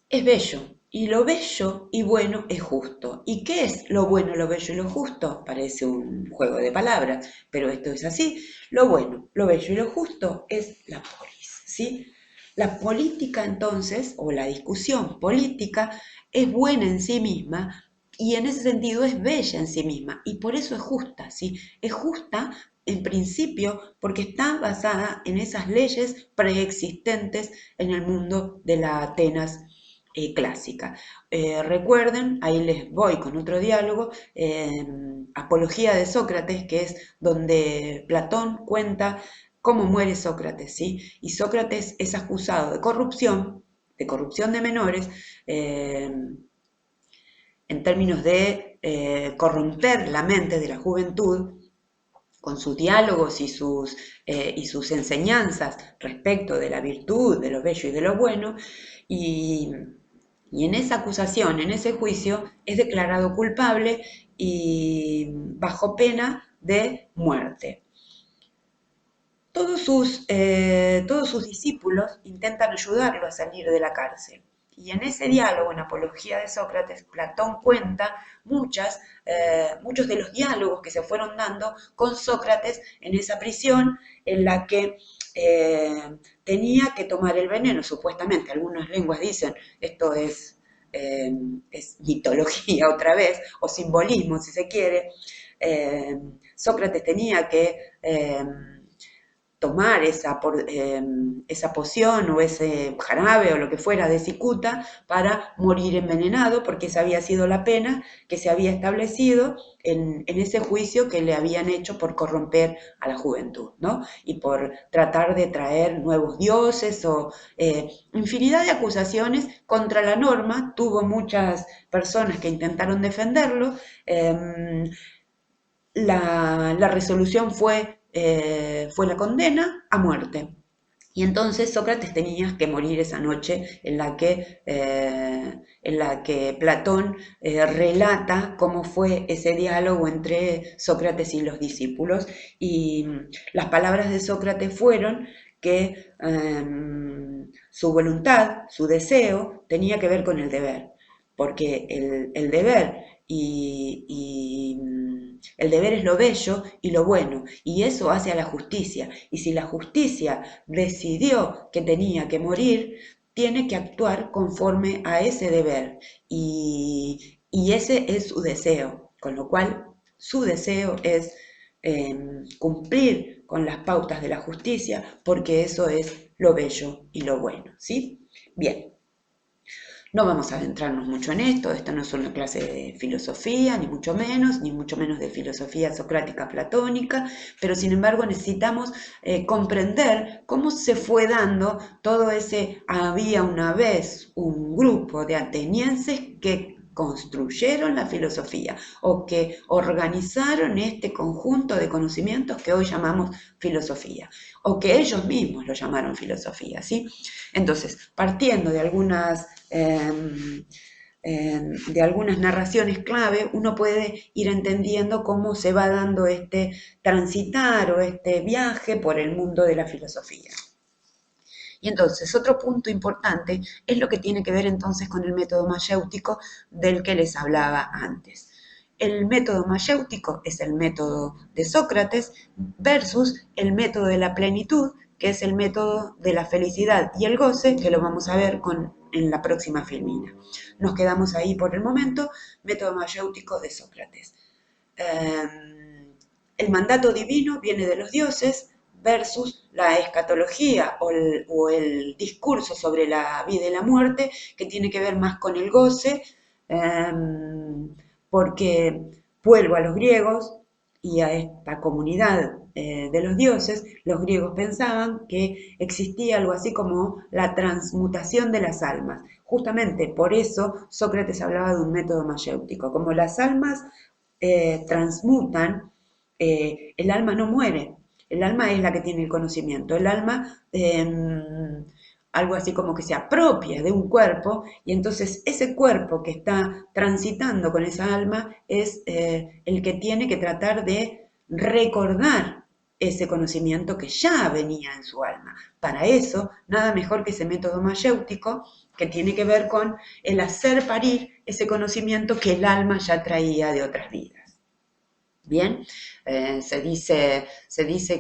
es bello, y lo bello y bueno es justo. ¿Y qué es lo bueno, lo bello y lo justo? Parece un juego de palabras, pero esto es así. Lo bueno, lo bello y lo justo es la polis, ¿sí? La política entonces, o la discusión política, es buena en sí misma y en ese sentido es bella en sí misma y por eso es justa, ¿sí? Es justa en principio porque está basada en esas leyes preexistentes en el mundo de la Atenas clásica. Recuerden, ahí les voy con otro diálogo, Apología de Sócrates, que es donde Platón cuenta cómo muere Sócrates, ¿sí? Y Sócrates es acusado de corrupción de menores, en términos de corromper la mente de la juventud con sus diálogos y sus enseñanzas respecto de la virtud, de lo bello y de lo bueno, y, y en esa acusación, en ese juicio, es declarado culpable y bajo pena de muerte. Todos sus discípulos intentan ayudarlo a salir de la cárcel. Y en ese diálogo, en Apología de Sócrates, Platón cuenta muchos de los diálogos que se fueron dando con Sócrates en esa prisión en la que tenía que tomar el veneno, supuestamente. Algunas lenguas dicen esto es mitología otra vez, o simbolismo si se quiere. Sócrates tenía que tomar esa poción o ese jarabe o lo que fuera de cicuta para morir envenenado, porque esa había sido la pena que se había establecido en ese juicio que le habían hecho por corromper a la juventud, ¿no? Y por tratar de traer nuevos dioses o infinidad de acusaciones contra la norma. Tuvo muchas personas que intentaron defenderlo. La resolución fue la condena a muerte. Y entonces Sócrates tenía que morir esa noche en la que Platón relata cómo fue ese diálogo entre Sócrates y los discípulos. Y las palabras de Sócrates fueron que su voluntad, su deseo, tenía que ver con el deber, porque el deber el deber es lo bello y lo bueno, y eso hace a la justicia. Y si la justicia decidió que tenía que morir, tiene que actuar conforme a ese deber. Y ese es su deseo, con lo cual su deseo es cumplir con las pautas de la justicia, porque eso es lo bello y lo bueno, ¿sí? Bien. No vamos a adentrarnos mucho en esto, esta no es una clase de filosofía, ni mucho menos de filosofía socrática platónica, pero sin embargo necesitamos comprender cómo se fue dando todo ese, había una vez un grupo de atenienses que construyeron la filosofía o que organizaron este conjunto de conocimientos que hoy llamamos filosofía, o que ellos mismos lo llamaron filosofía, ¿sí? Entonces, partiendo de algunas narraciones clave, uno puede ir entendiendo cómo se va dando este transitar o este viaje por el mundo de la filosofía. Y entonces, otro punto importante es lo que tiene que ver entonces con el método mayéutico del que les hablaba antes. El método mayéutico es el método de Sócrates versus el método de la plenitud, que es el método de la felicidad y el goce, que lo vamos a ver en la próxima filmina. Nos quedamos ahí por el momento, método mayéutico de Sócrates. El mandato divino viene de los dioses, versus la escatología o el discurso sobre la vida y la muerte, que tiene que ver más con el goce, porque vuelvo a los griegos y a esta comunidad de los dioses. Los griegos pensaban que existía algo así como la transmutación de las almas. Justamente por eso Sócrates hablaba de un método mayéutico. Como las almas transmutan, el alma no muere, el alma es la que tiene el conocimiento, el alma algo así como que se apropia de un cuerpo y entonces ese cuerpo que está transitando con esa alma es el que tiene que tratar de recordar ese conocimiento que ya venía en su alma. Para eso, nada mejor que ese método mayéutico que tiene que ver con el hacer parir ese conocimiento que el alma ya traía de otras vidas. Bien, se dice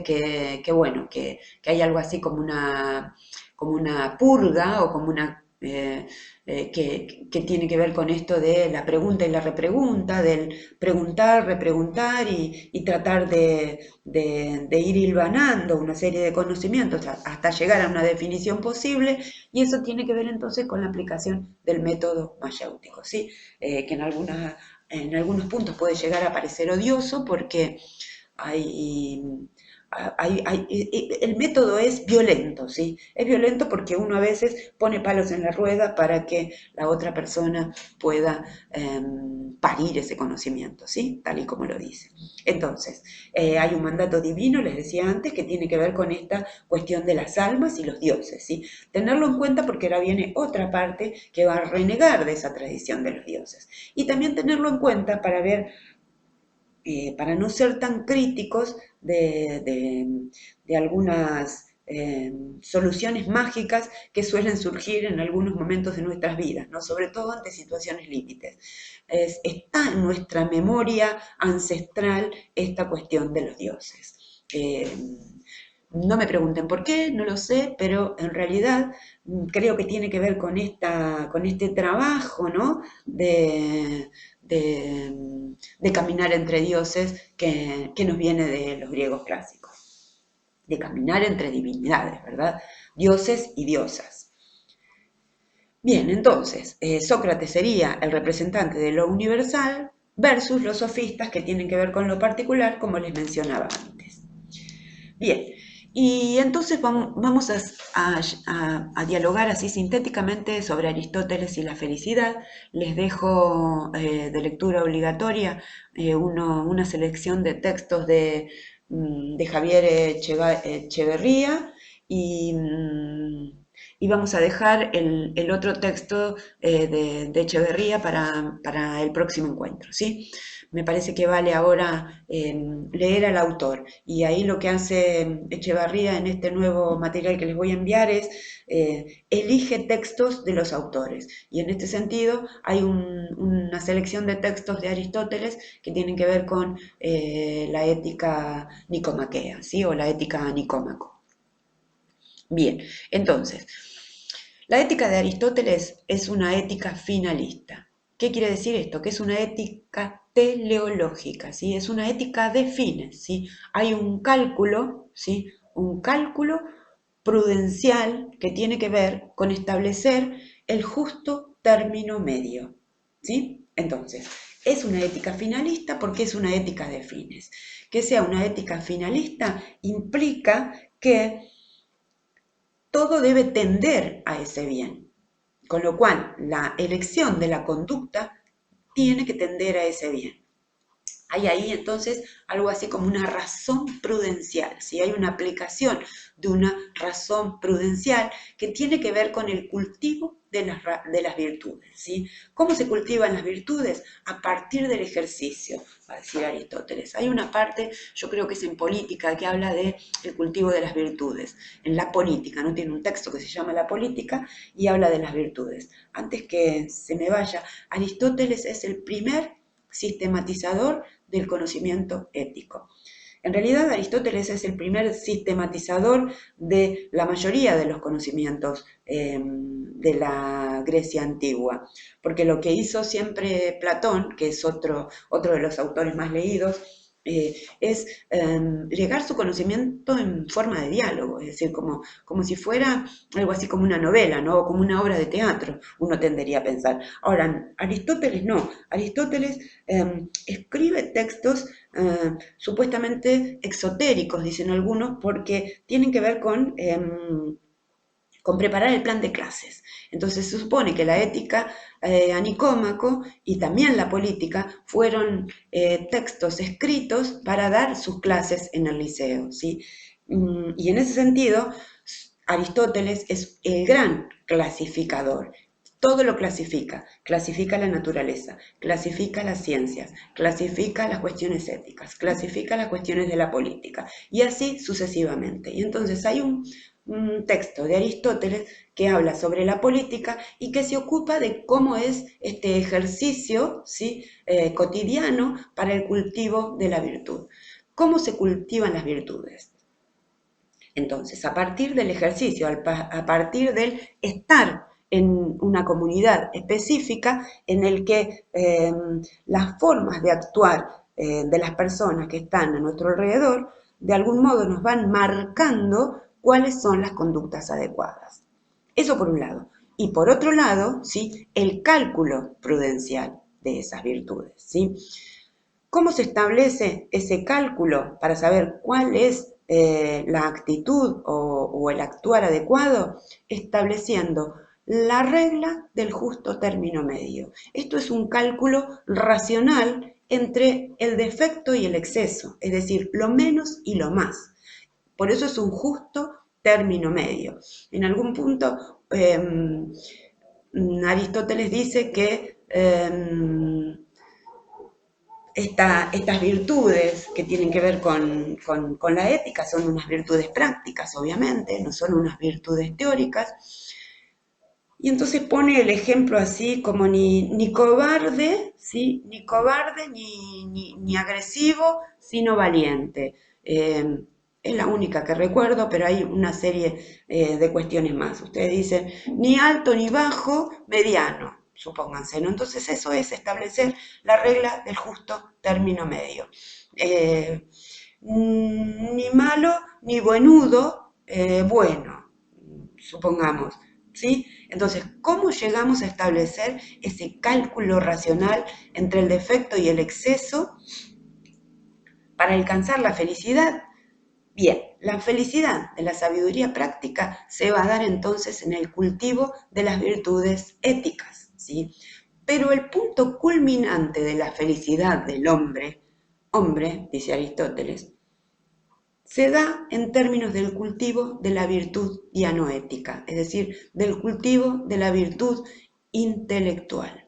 que bueno, que hay algo así como una purga o como una que tiene que ver con esto de la pregunta y la repregunta, del preguntar, repreguntar y tratar de ir hilvanando una serie de conocimientos hasta llegar a una definición posible, y eso tiene que ver entonces con la aplicación del método mayéutico, ¿sí? Que en algunos puntos puede llegar a parecer odioso porque hay, el método es violento, ¿sí? Es violento porque uno a veces pone palos en la rueda para que la otra persona pueda parir ese conocimiento, ¿sí? Tal y como lo dice. Entonces, hay un mandato divino, les decía antes, que tiene que ver con esta cuestión de las almas y los dioses, ¿sí? Tenerlo en cuenta porque ahora viene otra parte que va a renegar de esa tradición de los dioses. Y también tenerlo en cuenta para ver para no ser tan críticos de algunas soluciones mágicas que suelen surgir en algunos momentos de nuestras vidas, ¿no? Sobre todo ante situaciones límites. Está en nuestra memoria ancestral esta cuestión de los dioses. No me pregunten por qué, no lo sé, pero en realidad creo que tiene que ver con este trabajo, ¿no? De caminar entre dioses que nos viene de los griegos clásicos, de caminar entre divinidades, ¿verdad? Dioses y diosas. Bien, entonces, Sócrates sería el representante de lo universal versus los sofistas que tienen que ver con lo particular, como les mencionaba antes. Bien, y entonces vamos a dialogar así sintéticamente sobre Aristóteles y la felicidad. Les dejo de lectura obligatoria una selección de textos de Javier Echeverría y, y vamos a dejar el otro texto de Echeverría para el próximo encuentro, ¿sí? Me parece que vale ahora leer al autor. Y ahí lo que hace Echevarría en este nuevo material que les voy a enviar es elige textos de los autores. Y en este sentido hay una selección de textos de Aristóteles que tienen que ver con la ética nicomaquea, ¿sí? O la ética nicómaco. Bien, entonces, la ética de Aristóteles es una ética finalista. ¿Qué quiere decir esto? Que es una ética teleológica, ¿sí? Es una ética de fines, ¿sí? Hay un cálculo, ¿sí? Un cálculo prudencial que tiene que ver con establecer el justo término medio, ¿sí? Entonces, es una ética finalista porque es una ética de fines. Que sea una ética finalista implica que todo debe tender a ese bien, con lo cual la elección de la conducta tiene que tender a ese bien. Hay ahí entonces algo así como una razón prudencial, ¿sí? Hay una aplicación de una razón prudencial que tiene que ver con el cultivo de las virtudes, ¿sí? ¿Cómo se cultivan las virtudes? A partir del ejercicio, va a decir Aristóteles. Hay una parte, yo creo que es en política, que habla del cultivo de las virtudes. En la política, ¿no? Tiene un texto que se llama La política y habla de las virtudes. Antes que se me vaya, Aristóteles es el primer sistematizador del conocimiento ético. En realidad, Aristóteles es el primer sistematizador de la mayoría de los conocimientos de la Grecia antigua, porque lo que hizo siempre Platón, que es otro de los autores más leídos, es llegar su conocimiento en forma de diálogo, es decir, como si fuera algo así como una novela, ¿no? O como una obra de teatro, uno tendería a pensar. Ahora, Aristóteles no, Aristóteles escribe textos supuestamente exotéricos, dicen algunos, porque tienen que ver con preparar el plan de clases. Entonces se supone que la ética a Nicómaco y también la política fueron textos escritos para dar sus clases en el liceo, ¿sí? Y en ese sentido, Aristóteles es el gran clasificador. Todo lo clasifica, clasifica la naturaleza, clasifica las ciencias, clasifica las cuestiones éticas, clasifica las cuestiones de la política y así sucesivamente. Y entonces hay un texto de Aristóteles que habla sobre la política y que se ocupa de cómo es este ejercicio, ¿sí? Cotidiano para el cultivo de la virtud. ¿Cómo se cultivan las virtudes? Entonces, a partir del ejercicio, a partir del estar en una comunidad específica en el que las formas de actuar de las personas que están a nuestro alrededor, de algún modo nos van marcando cuáles son las conductas adecuadas. Eso por un lado. Y por otro lado, ¿sí? El cálculo prudencial de esas virtudes, ¿sí? ¿Cómo se establece ese cálculo para saber cuál es la actitud o el actuar adecuado? Estableciendo la regla del justo término medio. Esto es un cálculo racional entre el defecto y el exceso, es decir, lo menos y lo más. Por eso es un justo término medio. En algún punto, Aristóteles dice que estas virtudes que tienen que ver con la ética son unas virtudes prácticas, obviamente, no son unas virtudes teóricas. Y entonces pone el ejemplo así como ni cobarde, ¿sí? Ni cobarde, ni agresivo, sino valiente. Es la única que recuerdo, pero hay una serie de cuestiones más. Ustedes dicen ni alto ni bajo, mediano, supónganse, ¿no? Entonces eso es establecer la regla del justo término medio. Ni malo ni buenudo, bueno, supongamos. ¿Sí? Entonces, ¿cómo llegamos a establecer ese cálculo racional entre el defecto y el exceso para alcanzar la felicidad? Bien, la felicidad de la sabiduría práctica se va a dar entonces en el cultivo de las virtudes éticas, ¿sí? Pero el punto culminante de la felicidad del hombre, dice Aristóteles, se da en términos del cultivo de la virtud dianoética, es decir, del cultivo de la virtud intelectual.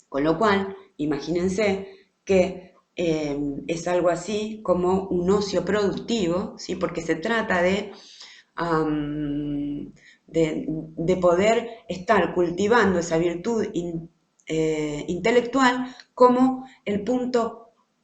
Con lo cual, imagínense que es algo así como un ocio productivo, ¿sí? Porque se trata de poder estar cultivando esa virtud intelectual como el punto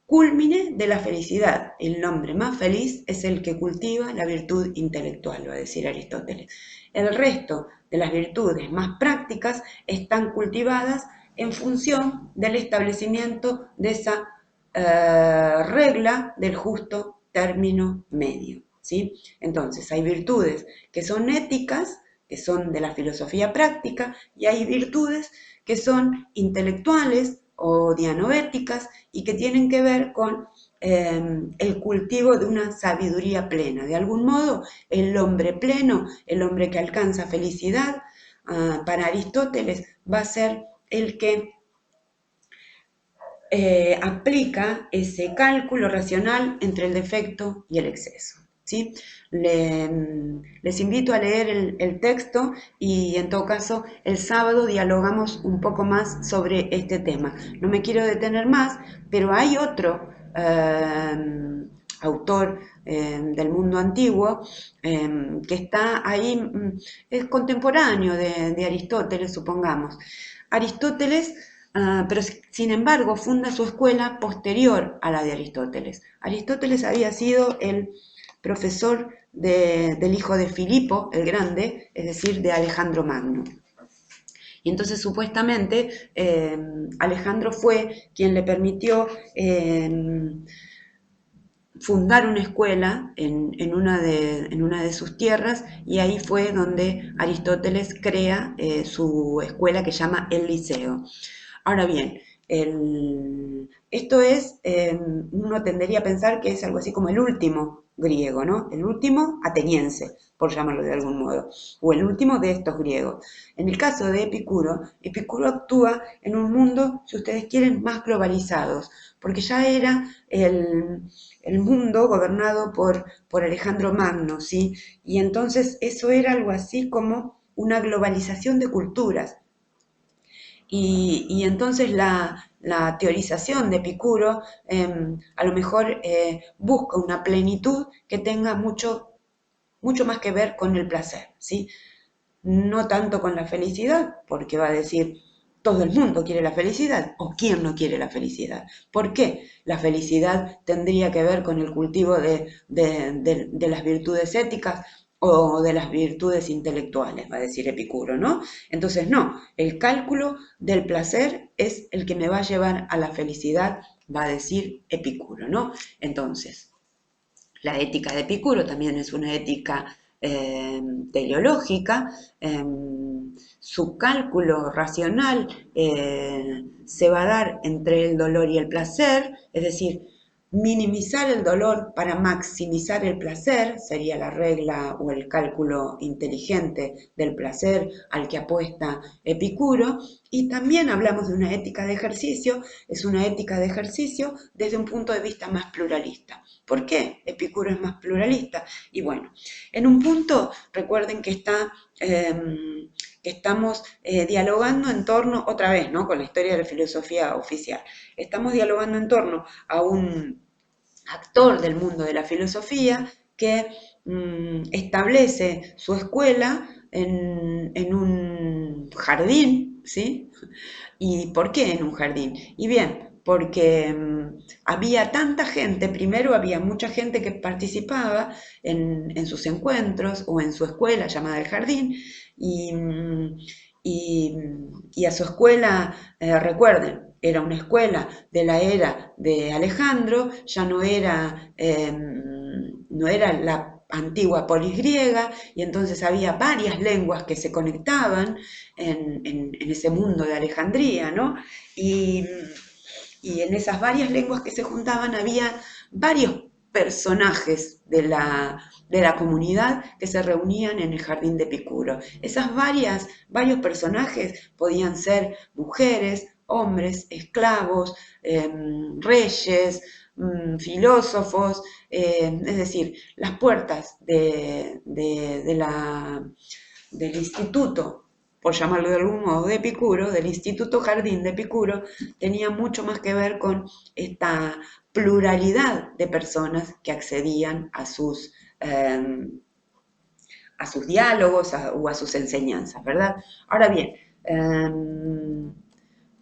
culmine de la felicidad. El hombre más feliz es el que cultiva la virtud intelectual, va a decir Aristóteles. El resto de las virtudes más prácticas están cultivadas en función del establecimiento de esa regla del justo término medio, ¿sí? Entonces, hay virtudes que son éticas, que son de la filosofía práctica, y hay virtudes que son intelectuales o dianoéticas y que tienen que ver con el cultivo de una sabiduría plena. De algún modo, el hombre pleno, el hombre que alcanza felicidad, para Aristóteles va a ser el que aplica ese cálculo racional entre el defecto y el exceso. ¿Sí? Les invito a leer el texto y en todo caso el sábado dialogamos un poco más sobre este tema. No me quiero detener más, pero hay otro autor del mundo antiguo que está ahí, es contemporáneo de Aristóteles, supongamos. Aristóteles, pero sin embargo funda su escuela posterior a la de Aristóteles. Aristóteles había sido el profesor del hijo de Filipo el Grande, es decir, de Alejandro Magno. Y entonces supuestamente Alejandro fue quien le permitió fundar una escuela en una de sus tierras, y ahí fue donde Aristóteles crea su escuela que llama el Liceo. Ahora bien, esto es, uno tendería a pensar que es algo así como el último griego, ¿no? El último ateniense, por llamarlo de algún modo, o el último de estos griegos. En el caso de Epicuro, Epicuro actúa en un mundo, si ustedes quieren, más globalizados, porque ya era el mundo gobernado por Alejandro Magno, ¿sí? Y entonces eso era algo así como una globalización de culturas. Y entonces la teorización de Epicuro a lo mejor busca una plenitud que tenga mucho más que ver con el placer, ¿sí? No tanto con la felicidad, porque va a decir, todo el mundo quiere la felicidad, o quién no quiere la felicidad. ¿Por qué la felicidad tendría que ver con el cultivo de las virtudes éticas o de las virtudes intelectuales, va a decir Epicuro, ¿no? Entonces, no, el cálculo del placer es el que me va a llevar a la felicidad, va a decir Epicuro, ¿no? Entonces, la ética de Epicuro también es una ética teleológica. Su cálculo racional se va a dar entre el dolor y el placer, es decir, minimizar el dolor para maximizar el placer sería la regla o el cálculo inteligente del placer al que apuesta Epicuro. Y también hablamos de una ética de ejercicio, es una ética de ejercicio desde un punto de vista más pluralista. ¿Por qué Epicuro es más pluralista? Y bueno, en un punto recuerden que estamos dialogando en torno, otra vez, ¿no? Con la historia de la filosofía oficial. Estamos dialogando en torno a un actor del mundo de la filosofía que establece su escuela en un jardín, ¿sí? ¿Y por qué en un jardín? Y bien, porque había tanta gente, primero había mucha gente que participaba en sus encuentros o en su escuela llamada el jardín, y, y, y a su escuela, recuerden, era una escuela de la era de Alejandro, ya no era la antigua polis griega, y entonces había varias lenguas que se conectaban en ese mundo de Alejandría, ¿no? Y, y en esas varias lenguas que se juntaban había varios personajes de la comunidad que se reunían en el jardín de Epicuro. Varios personajes podían ser mujeres, hombres, esclavos, reyes, filósofos, es decir, las puertas del instituto, por llamarlo de algún modo, de Epicuro, del Instituto Jardín de Epicuro, tenía mucho más que ver con esta pluralidad de personas que accedían a sus diálogos o a sus enseñanzas, ¿verdad? Ahora bien,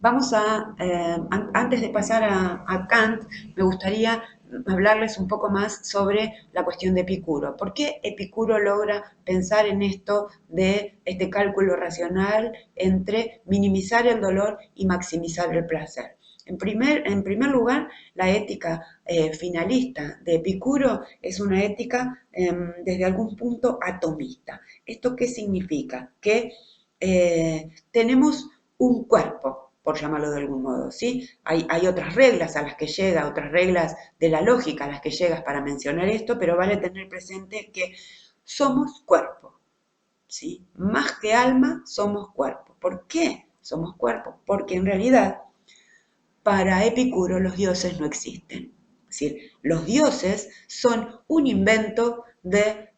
vamos antes de pasar a Kant, me gustaría hablarles un poco más sobre la cuestión de Epicuro. ¿Por qué Epicuro logra pensar en esto de este cálculo racional entre minimizar el dolor y maximizar el placer? En primer lugar, la ética finalista de Epicuro es una ética desde algún punto atomista. ¿Esto qué significa? Que tenemos un cuerpo, por llamarlo de algún modo, ¿sí? Hay otras reglas a las que llega, otras reglas de la lógica a las que llegas para mencionar esto, pero vale tener presente que somos cuerpo, ¿sí? Más que alma, somos cuerpo. ¿Por qué somos cuerpo? Porque en realidad, para Epicuro, los dioses no existen. Es decir, los dioses son un invento de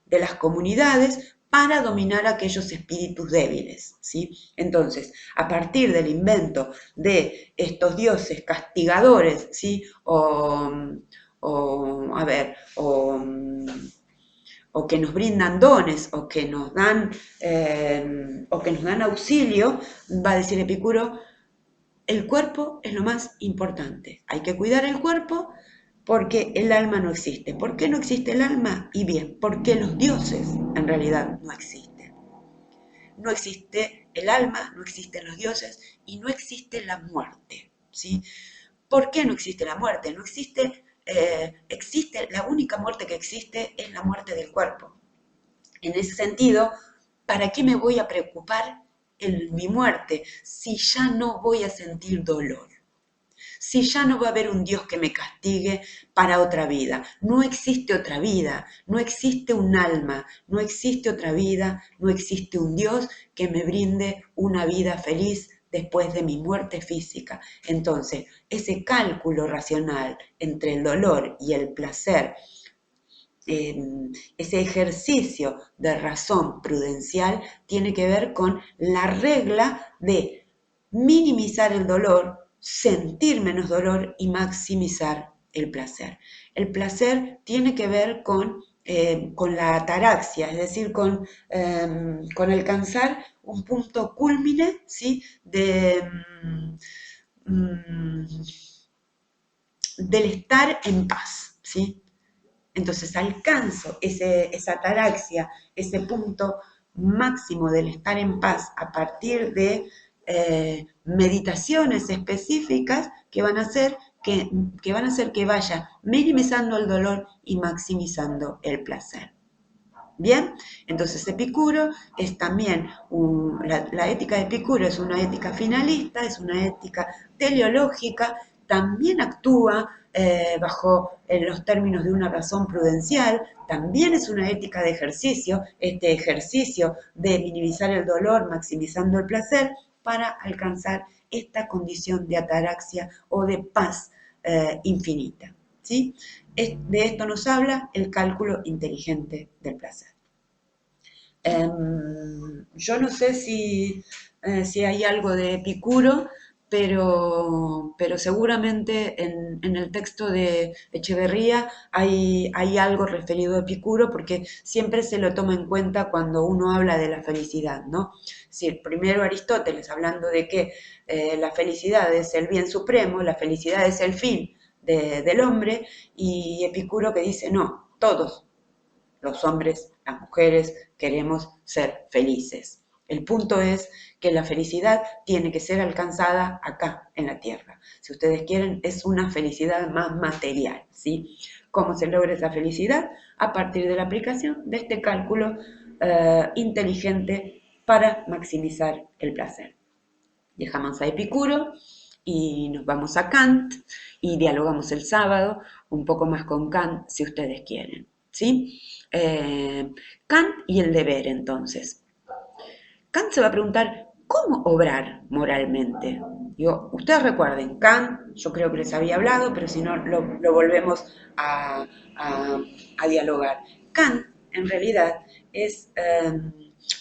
las comunidades para dominar a aquellos espíritus débiles, ¿sí? Entonces, a partir del invento de estos dioses castigadores, ¿sí? A ver, o que nos brindan dones, o que nos dan auxilio, va a decir Epicuro, el cuerpo es lo más importante. Hay que cuidar el cuerpo porque el alma no existe. ¿Por qué no existe el alma? Y bien, porque los dioses en realidad no existen. No existe el alma, no existen los dioses y no existe la muerte, ¿sí? ¿Por qué no existe la muerte? No existe existe, la única muerte que existe es la muerte del cuerpo. En ese sentido, ¿para qué me voy a preocupar en mi muerte si ya no voy a sentir dolor? Si ya no va a haber un Dios que me castigue para otra vida. No existe otra vida, no existe un alma, no existe otra vida, no existe un Dios que me brinde una vida feliz después de mi muerte física. Entonces, ese cálculo racional entre el dolor y el placer, ese ejercicio de razón prudencial tiene que ver con la regla de minimizar el dolor, sentir menos dolor y maximizar el placer. El placer tiene que ver con la ataraxia, es decir, con alcanzar un punto culmine, ¿sí? Mm, del estar en paz, ¿sí? Entonces alcanzo esa ataraxia, ese punto máximo del estar en paz a partir de meditaciones específicas que van a hacer que vaya minimizando el dolor y maximizando el placer. Bien, entonces Epicuro es también, la ética de Epicuro es una ética finalista, es una ética teleológica, también actúa bajo los términos de una razón prudencial, también es una ética de ejercicio, este ejercicio de minimizar el dolor, maximizando el placer, para alcanzar esta condición de ataraxia o de paz infinita. ¿Sí? De esto nos habla el cálculo inteligente del placer. Yo no sé si hay algo de Epicuro, pero seguramente en el texto de Echeverría hay algo referido a Epicuro, porque siempre se lo toma en cuenta cuando uno habla de la felicidad, ¿no? Si primero Aristóteles hablando de que la felicidad es el bien supremo, la felicidad es el fin del hombre, y Epicuro que dice, no, todos los hombres, las mujeres, queremos ser felices. El punto es que la felicidad tiene que ser alcanzada acá, en la tierra. Si ustedes quieren, es una felicidad más material, ¿sí? ¿Cómo se logra esa felicidad? A partir de la aplicación de este cálculo inteligente para maximizar el placer. Dejamos a Epicuro y nos vamos a Kant y dialogamos el sábado un poco más con Kant si ustedes quieren, ¿sí? Kant y el deber, entonces. Kant se va a preguntar, ¿cómo obrar moralmente? Digo, ustedes recuerden, Kant, yo creo que les había hablado, pero si no, lo volvemos a dialogar. Kant, en realidad, es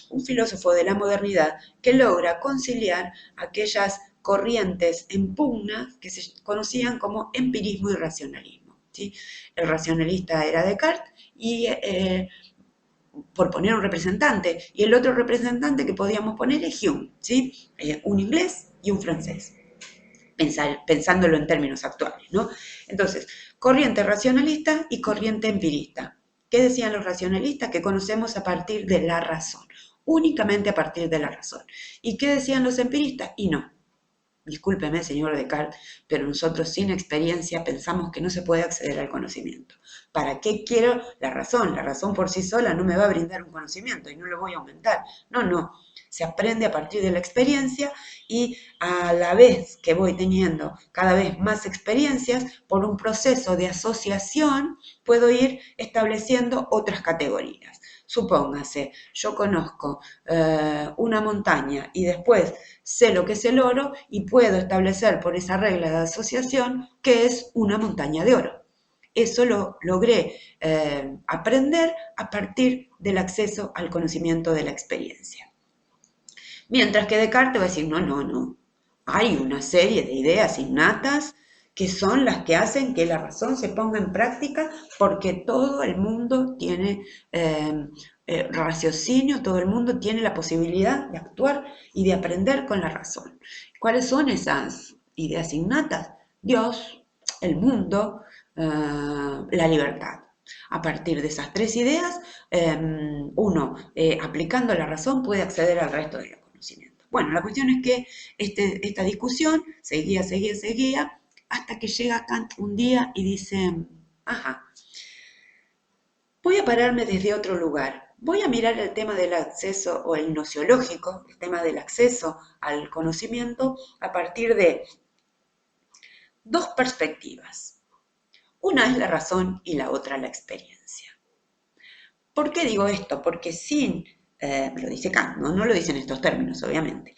un filósofo de la modernidad que logra conciliar aquellas corrientes en pugna que se conocían como empirismo y racionalismo, ¿sí? El racionalista era Descartes y por poner un representante, y el otro representante que podíamos poner es Hume, ¿sí? Un inglés y un francés, pensándolo en términos actuales, ¿no? Entonces, corriente racionalista y corriente empirista. ¿Qué decían los racionalistas? Que conocemos a partir de la razón, únicamente a partir de la razón. ¿Y qué decían los empiristas? Y no. Discúlpeme, señor Descartes, pero nosotros sin experiencia pensamos que no se puede acceder al conocimiento. ¿Para qué quiero la razón? La razón por sí sola no me va a brindar un conocimiento y no lo voy a aumentar. No, no. Se aprende a partir de la experiencia y a la vez que voy teniendo cada vez más experiencias, por un proceso de asociación, puedo ir estableciendo otras categorías. Supóngase, yo conozco una montaña y después sé lo que es el oro y puedo establecer por esa regla de asociación que es una montaña de oro. Eso lo logré aprender a partir del acceso al conocimiento de la experiencia. Mientras que Descartes va a decir, no, no, no. Hay una serie de ideas innatas que son las que hacen que la razón se ponga en práctica porque todo el mundo tiene raciocinio, todo el mundo tiene la posibilidad de actuar y de aprender con la razón. ¿Cuáles son esas ideas innatas? Dios, el mundo, la libertad. A partir de esas tres ideas, uno, aplicando la razón, puede acceder al resto del conocimiento. Bueno, la cuestión es que esta discusión seguía, hasta que llega Kant un día y dice, ajá, voy a pararme desde otro lugar. Voy a mirar el tema del acceso o el nociológico, el tema del acceso al conocimiento a partir de dos perspectivas. Una es la razón y la otra la experiencia. ¿Por qué digo esto? Porque lo dice Kant, no lo dice en estos términos, obviamente.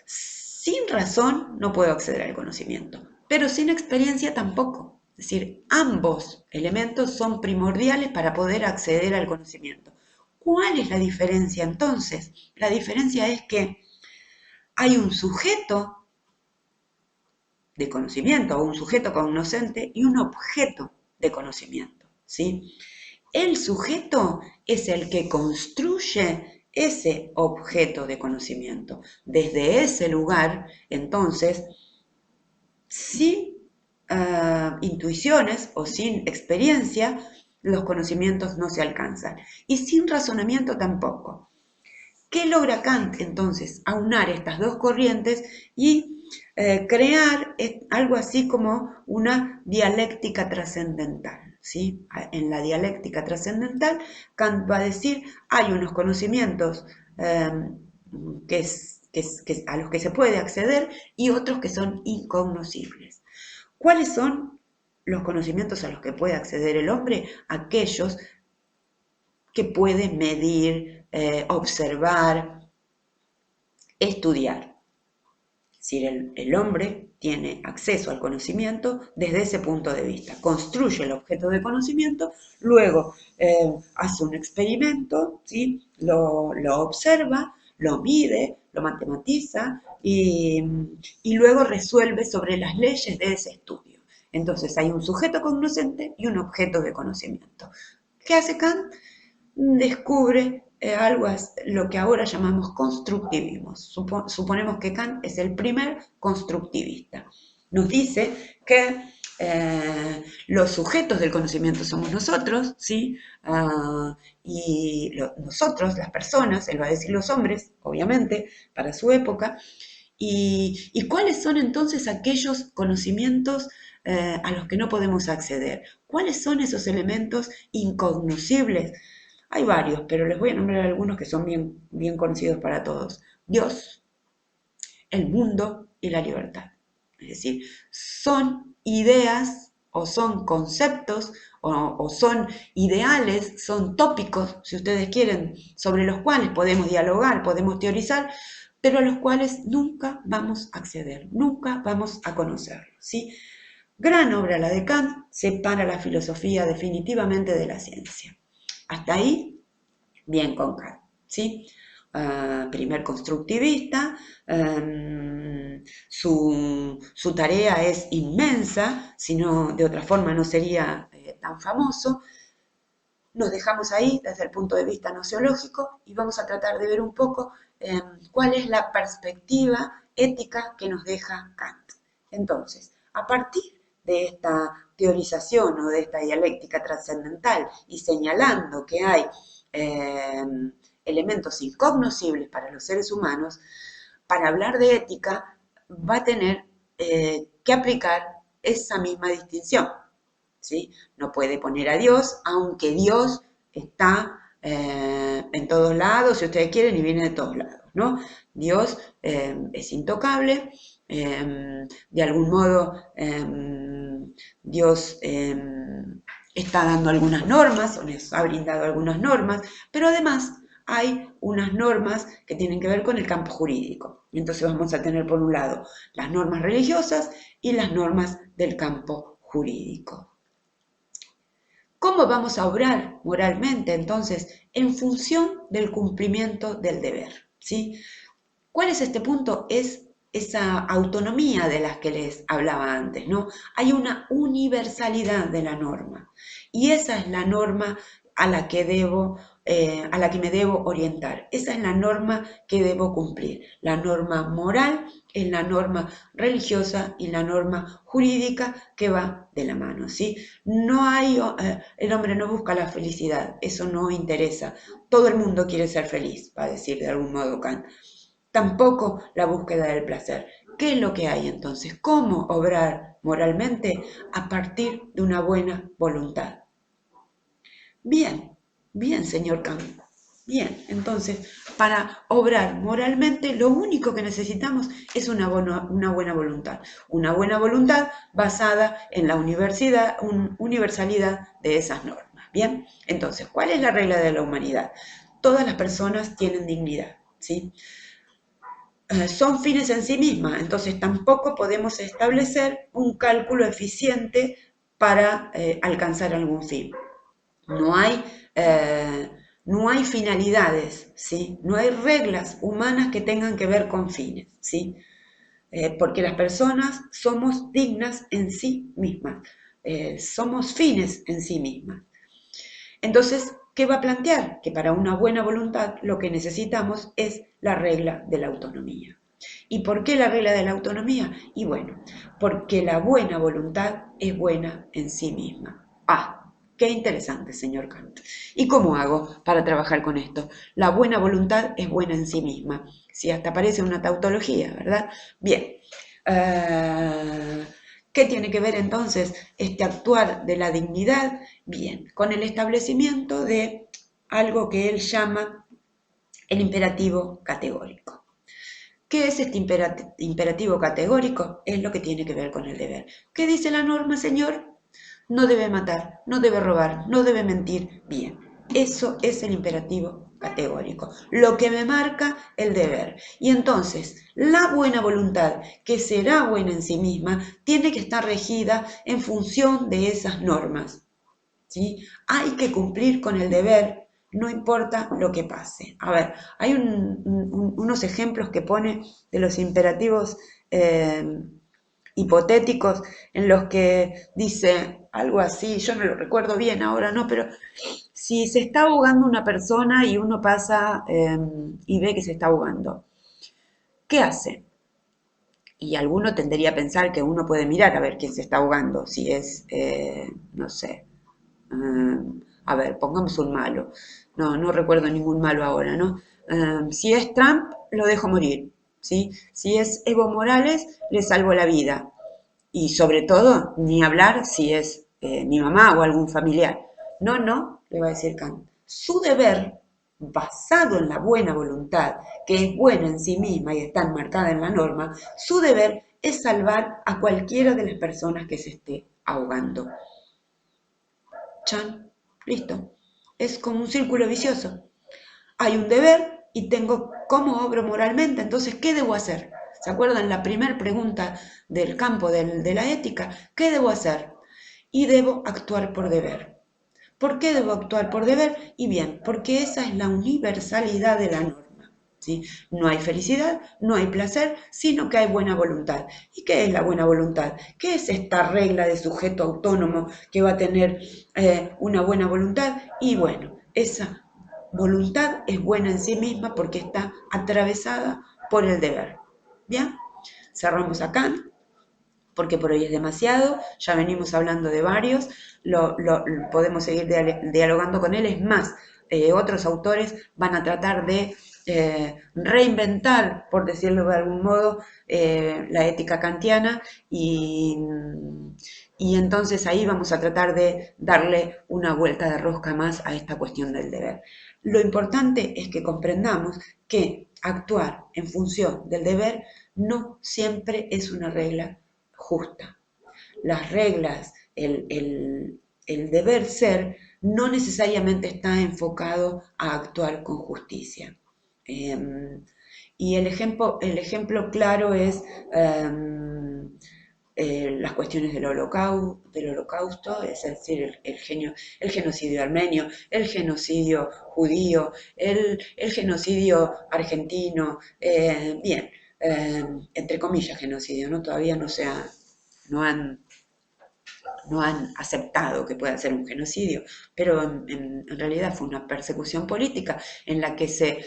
Sin razón no puedo acceder al conocimiento, pero sin experiencia tampoco. Es decir, ambos elementos son primordiales para poder acceder al conocimiento. ¿Cuál es la diferencia entonces? La diferencia es que hay un sujeto de conocimiento o un sujeto cognoscente y un objeto de conocimiento, ¿sí? El sujeto es el que construye ese objeto de conocimiento. Desde ese lugar, entonces, sin intuiciones o sin experiencia, los conocimientos no se alcanzan. Y sin razonamiento tampoco. ¿Qué logra Kant entonces? Aunar estas dos corrientes y crear algo así como una dialéctica trascendental. ¿Sí? En la dialéctica trascendental, Kant va a decir, hay unos conocimientos a los que se puede acceder y otros que son incognoscibles. ¿Cuáles son los conocimientos a los que puede acceder el hombre? Aquellos que puede medir, observar, estudiar. Es decir, el hombre tiene acceso al conocimiento desde ese punto de vista. Construye el objeto de conocimiento, luego hace un experimento, ¿sí? Lo observa, lo mide, lo matematiza y luego resuelve sobre las leyes de ese estudio. Entonces hay un sujeto cognoscente y un objeto de conocimiento. ¿Qué hace Kant? Descubre lo que ahora llamamos constructivismo. Suponemos que Kant es el primer constructivista. Nos dice que los sujetos del conocimiento somos nosotros, ¿sí? Nosotros, las personas, él va a decir los hombres, obviamente, para su época. ¿Y cuáles son entonces aquellos conocimientos a los que no podemos acceder? ¿Cuáles son esos elementos incognoscibles? Hay varios, pero les voy a nombrar algunos que son bien conocidos para todos. Dios, el mundo y la libertad. Es decir, son ideas o son conceptos o son ideales, son tópicos, si ustedes quieren, sobre los cuales podemos dialogar, podemos teorizar, pero a los cuales nunca vamos a acceder, nunca vamos a conocerlos, ¿sí? Gran obra la de Kant, separa la filosofía definitivamente de la ciencia. Hasta ahí, bien con Kant, ¿sí? Primer constructivista, su tarea es inmensa, si no, de otra forma no sería tan famoso. Nos dejamos ahí desde el punto de vista nociológico y vamos a tratar de ver un poco cuál es la perspectiva ética que nos deja Kant. Entonces, a partir de esta teorización o de esta dialéctica trascendental y señalando que hay elementos incognoscibles para los seres humanos, para hablar de ética va a tener que aplicar esa misma distinción. ¿Sí? No puede poner a Dios, aunque Dios está en todos lados, si ustedes quieren, y viene de todos lados, ¿no? Dios es intocable, de algún modo Dios está dando algunas normas, o les ha brindado algunas normas, pero además hay unas normas que tienen que ver con el campo jurídico. Entonces vamos a tener por un lado las normas religiosas y las normas del campo jurídico. ¿Cómo vamos a obrar moralmente entonces? En función del cumplimiento del deber, ¿sí? ¿Cuál es este punto? Es esa autonomía de las que les hablaba antes, ¿no? Hay una universalidad de la norma y esa es la norma a la que me debo orientar. Esa es la norma que debo cumplir. La norma moral es la norma religiosa y la norma jurídica que va de la mano, ¿sí? El hombre no busca la felicidad, eso no interesa. Todo el mundo quiere ser feliz, va a decir de algún modo Kant. Tampoco la búsqueda del placer. ¿Qué es lo que hay entonces? ¿Cómo obrar moralmente? A partir de una buena voluntad. Bien, bien, señor Kant. Bien, entonces, para obrar moralmente, lo único que necesitamos es una buena voluntad. Una buena voluntad basada en la universalidad de esas normas. Bien, entonces, ¿cuál es la regla de la humanidad? Todas las personas tienen dignidad, ¿sí? Son fines en sí mismas, entonces tampoco podemos establecer un cálculo eficiente para alcanzar algún fin. No hay, eh, no hay finalidades, ¿sí? No hay reglas humanas que tengan que ver con fines, ¿sí? Porque las personas somos dignas en sí mismas, somos fines en sí mismas. Entonces, ¿qué va a plantear? Que para una buena voluntad lo que necesitamos es la regla de la autonomía. ¿Y por qué la regla de la autonomía? Y bueno, porque la buena voluntad es buena en sí misma. Ah, qué interesante, señor Kant. ¿Y cómo hago para trabajar con esto? La buena voluntad es buena en sí misma. Si hasta parece una tautología, ¿verdad? Bien. ¿Qué tiene que ver entonces este actuar de la dignidad? Bien, con el establecimiento de algo que él llama el imperativo categórico. ¿Qué es este imperativo categórico? Es lo que tiene que ver con el deber. ¿Qué dice la norma, señor? No debe matar, no debe robar, no debe mentir. Bien, eso es el imperativo categórico, lo que me marca el deber. Y entonces, la buena voluntad, que será buena en sí misma, tiene que estar regida en función de esas normas. ¿Sí? Hay que cumplir con el deber, no importa lo que pase. A ver, hay unos ejemplos que pone de los imperativos hipotéticos en los que dice algo así, yo no lo recuerdo bien ahora, ¿no? Pero si se está ahogando una persona y uno pasa y ve que se está ahogando, ¿qué hace? Y alguno tendría a pensar que uno puede mirar a ver quién se está ahogando, si es, no sé, a ver, pongamos un malo. No, no recuerdo ningún malo ahora, ¿no? Si es Trump, lo dejo morir, ¿sí? Si es Evo Morales, le salvo la vida. Y sobre todo, ni hablar si es mi mamá o algún familiar. No, no, le va a decir Kant. Su deber, basado en la buena voluntad, que es buena en sí misma y está enmarcada en la norma, su deber es salvar a cualquiera de las personas que se esté ahogando. Chan, listo. Es como un círculo vicioso. Hay un deber y tengo cómo obro moralmente, entonces, ¿qué debo hacer? ¿Se acuerdan la primera pregunta del campo de la ética? ¿Qué debo hacer? Y debo actuar por deber. ¿Por qué debo actuar por deber? Y bien, porque esa es la universalidad de la norma. ¿Sí? No hay felicidad, no hay placer, sino que hay buena voluntad. ¿Y qué es la buena voluntad? ¿Qué es esta regla de sujeto autónomo que va a tener una buena voluntad? Y bueno, esa voluntad es buena en sí misma porque está atravesada por el deber. ¿Bien? Cerramos acá porque por hoy es demasiado, ya venimos hablando de varios, podemos seguir dialogando con él, es más, otros autores van a tratar de reinventar, por decirlo de algún modo, la ética kantiana y entonces ahí vamos a tratar de darle una vuelta de rosca más a esta cuestión del deber. Lo importante es que comprendamos que actuar en función del deber no siempre es una regla justa. Las reglas, el deber ser, no necesariamente está enfocado a actuar con justicia. Y el ejemplo claro es las cuestiones del holocausto, es decir, el genocidio armenio, el genocidio judío, el genocidio argentino, bien, entre comillas genocidio, ¿no? Todavía no han, no han aceptado que pueda ser un genocidio, pero en realidad fue una persecución política en la que se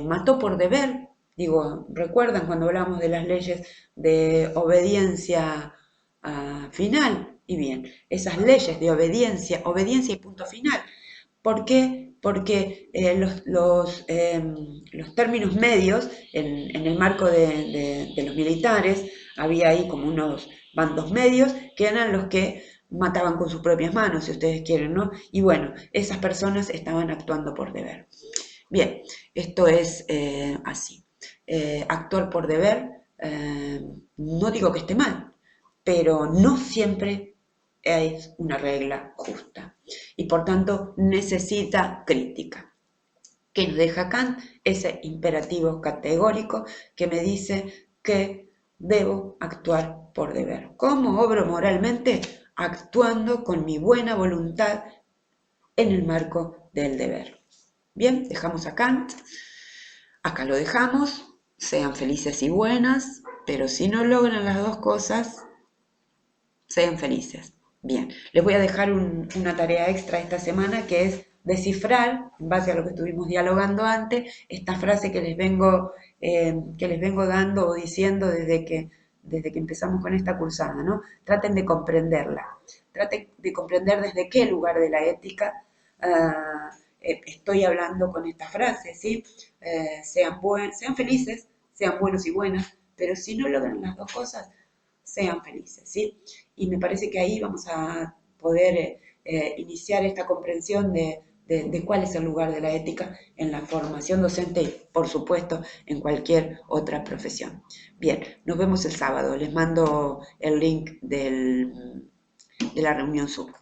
mató por deber. Digo, ¿recuerdan cuando hablamos de las leyes de obediencia final? Y bien, esas leyes de obediencia y punto final, ¿Por qué? Porque los términos medios en el marco de los militares había ahí como unos bandos medios que eran los que mataban con sus propias manos, si ustedes quieren, ¿no? Y bueno, esas personas estaban actuando por deber. Bien, esto es así. Actuar por deber, no digo que esté mal, pero no siempre es una regla justa y por tanto necesita crítica. ¿Qué nos deja Kant? Ese imperativo categórico que me dice que debo actuar por deber. ¿Cómo obro moralmente? Actuando con mi buena voluntad en el marco del deber. Bien, dejamos a Kant. Acá lo dejamos. Sean felices y buenas, pero si no logran las dos cosas, sean felices. Bien, les voy a dejar una tarea extra esta semana que es descifrar, en base a lo que estuvimos dialogando antes, esta frase que les vengo dando o diciendo desde que empezamos con esta cursada, ¿no? Traten de comprenderla, traten de comprender desde qué lugar de la ética estoy hablando con esta frase, ¿sí? Sean felices, sean buenos y buenas, pero si no logran las dos cosas, sean felices, ¿sí? Y me parece que ahí vamos a poder iniciar esta comprensión de cuál es el lugar de la ética en la formación docente y, por supuesto, en cualquier otra profesión. Bien, nos vemos el sábado. Les mando el link de la reunión Zoom.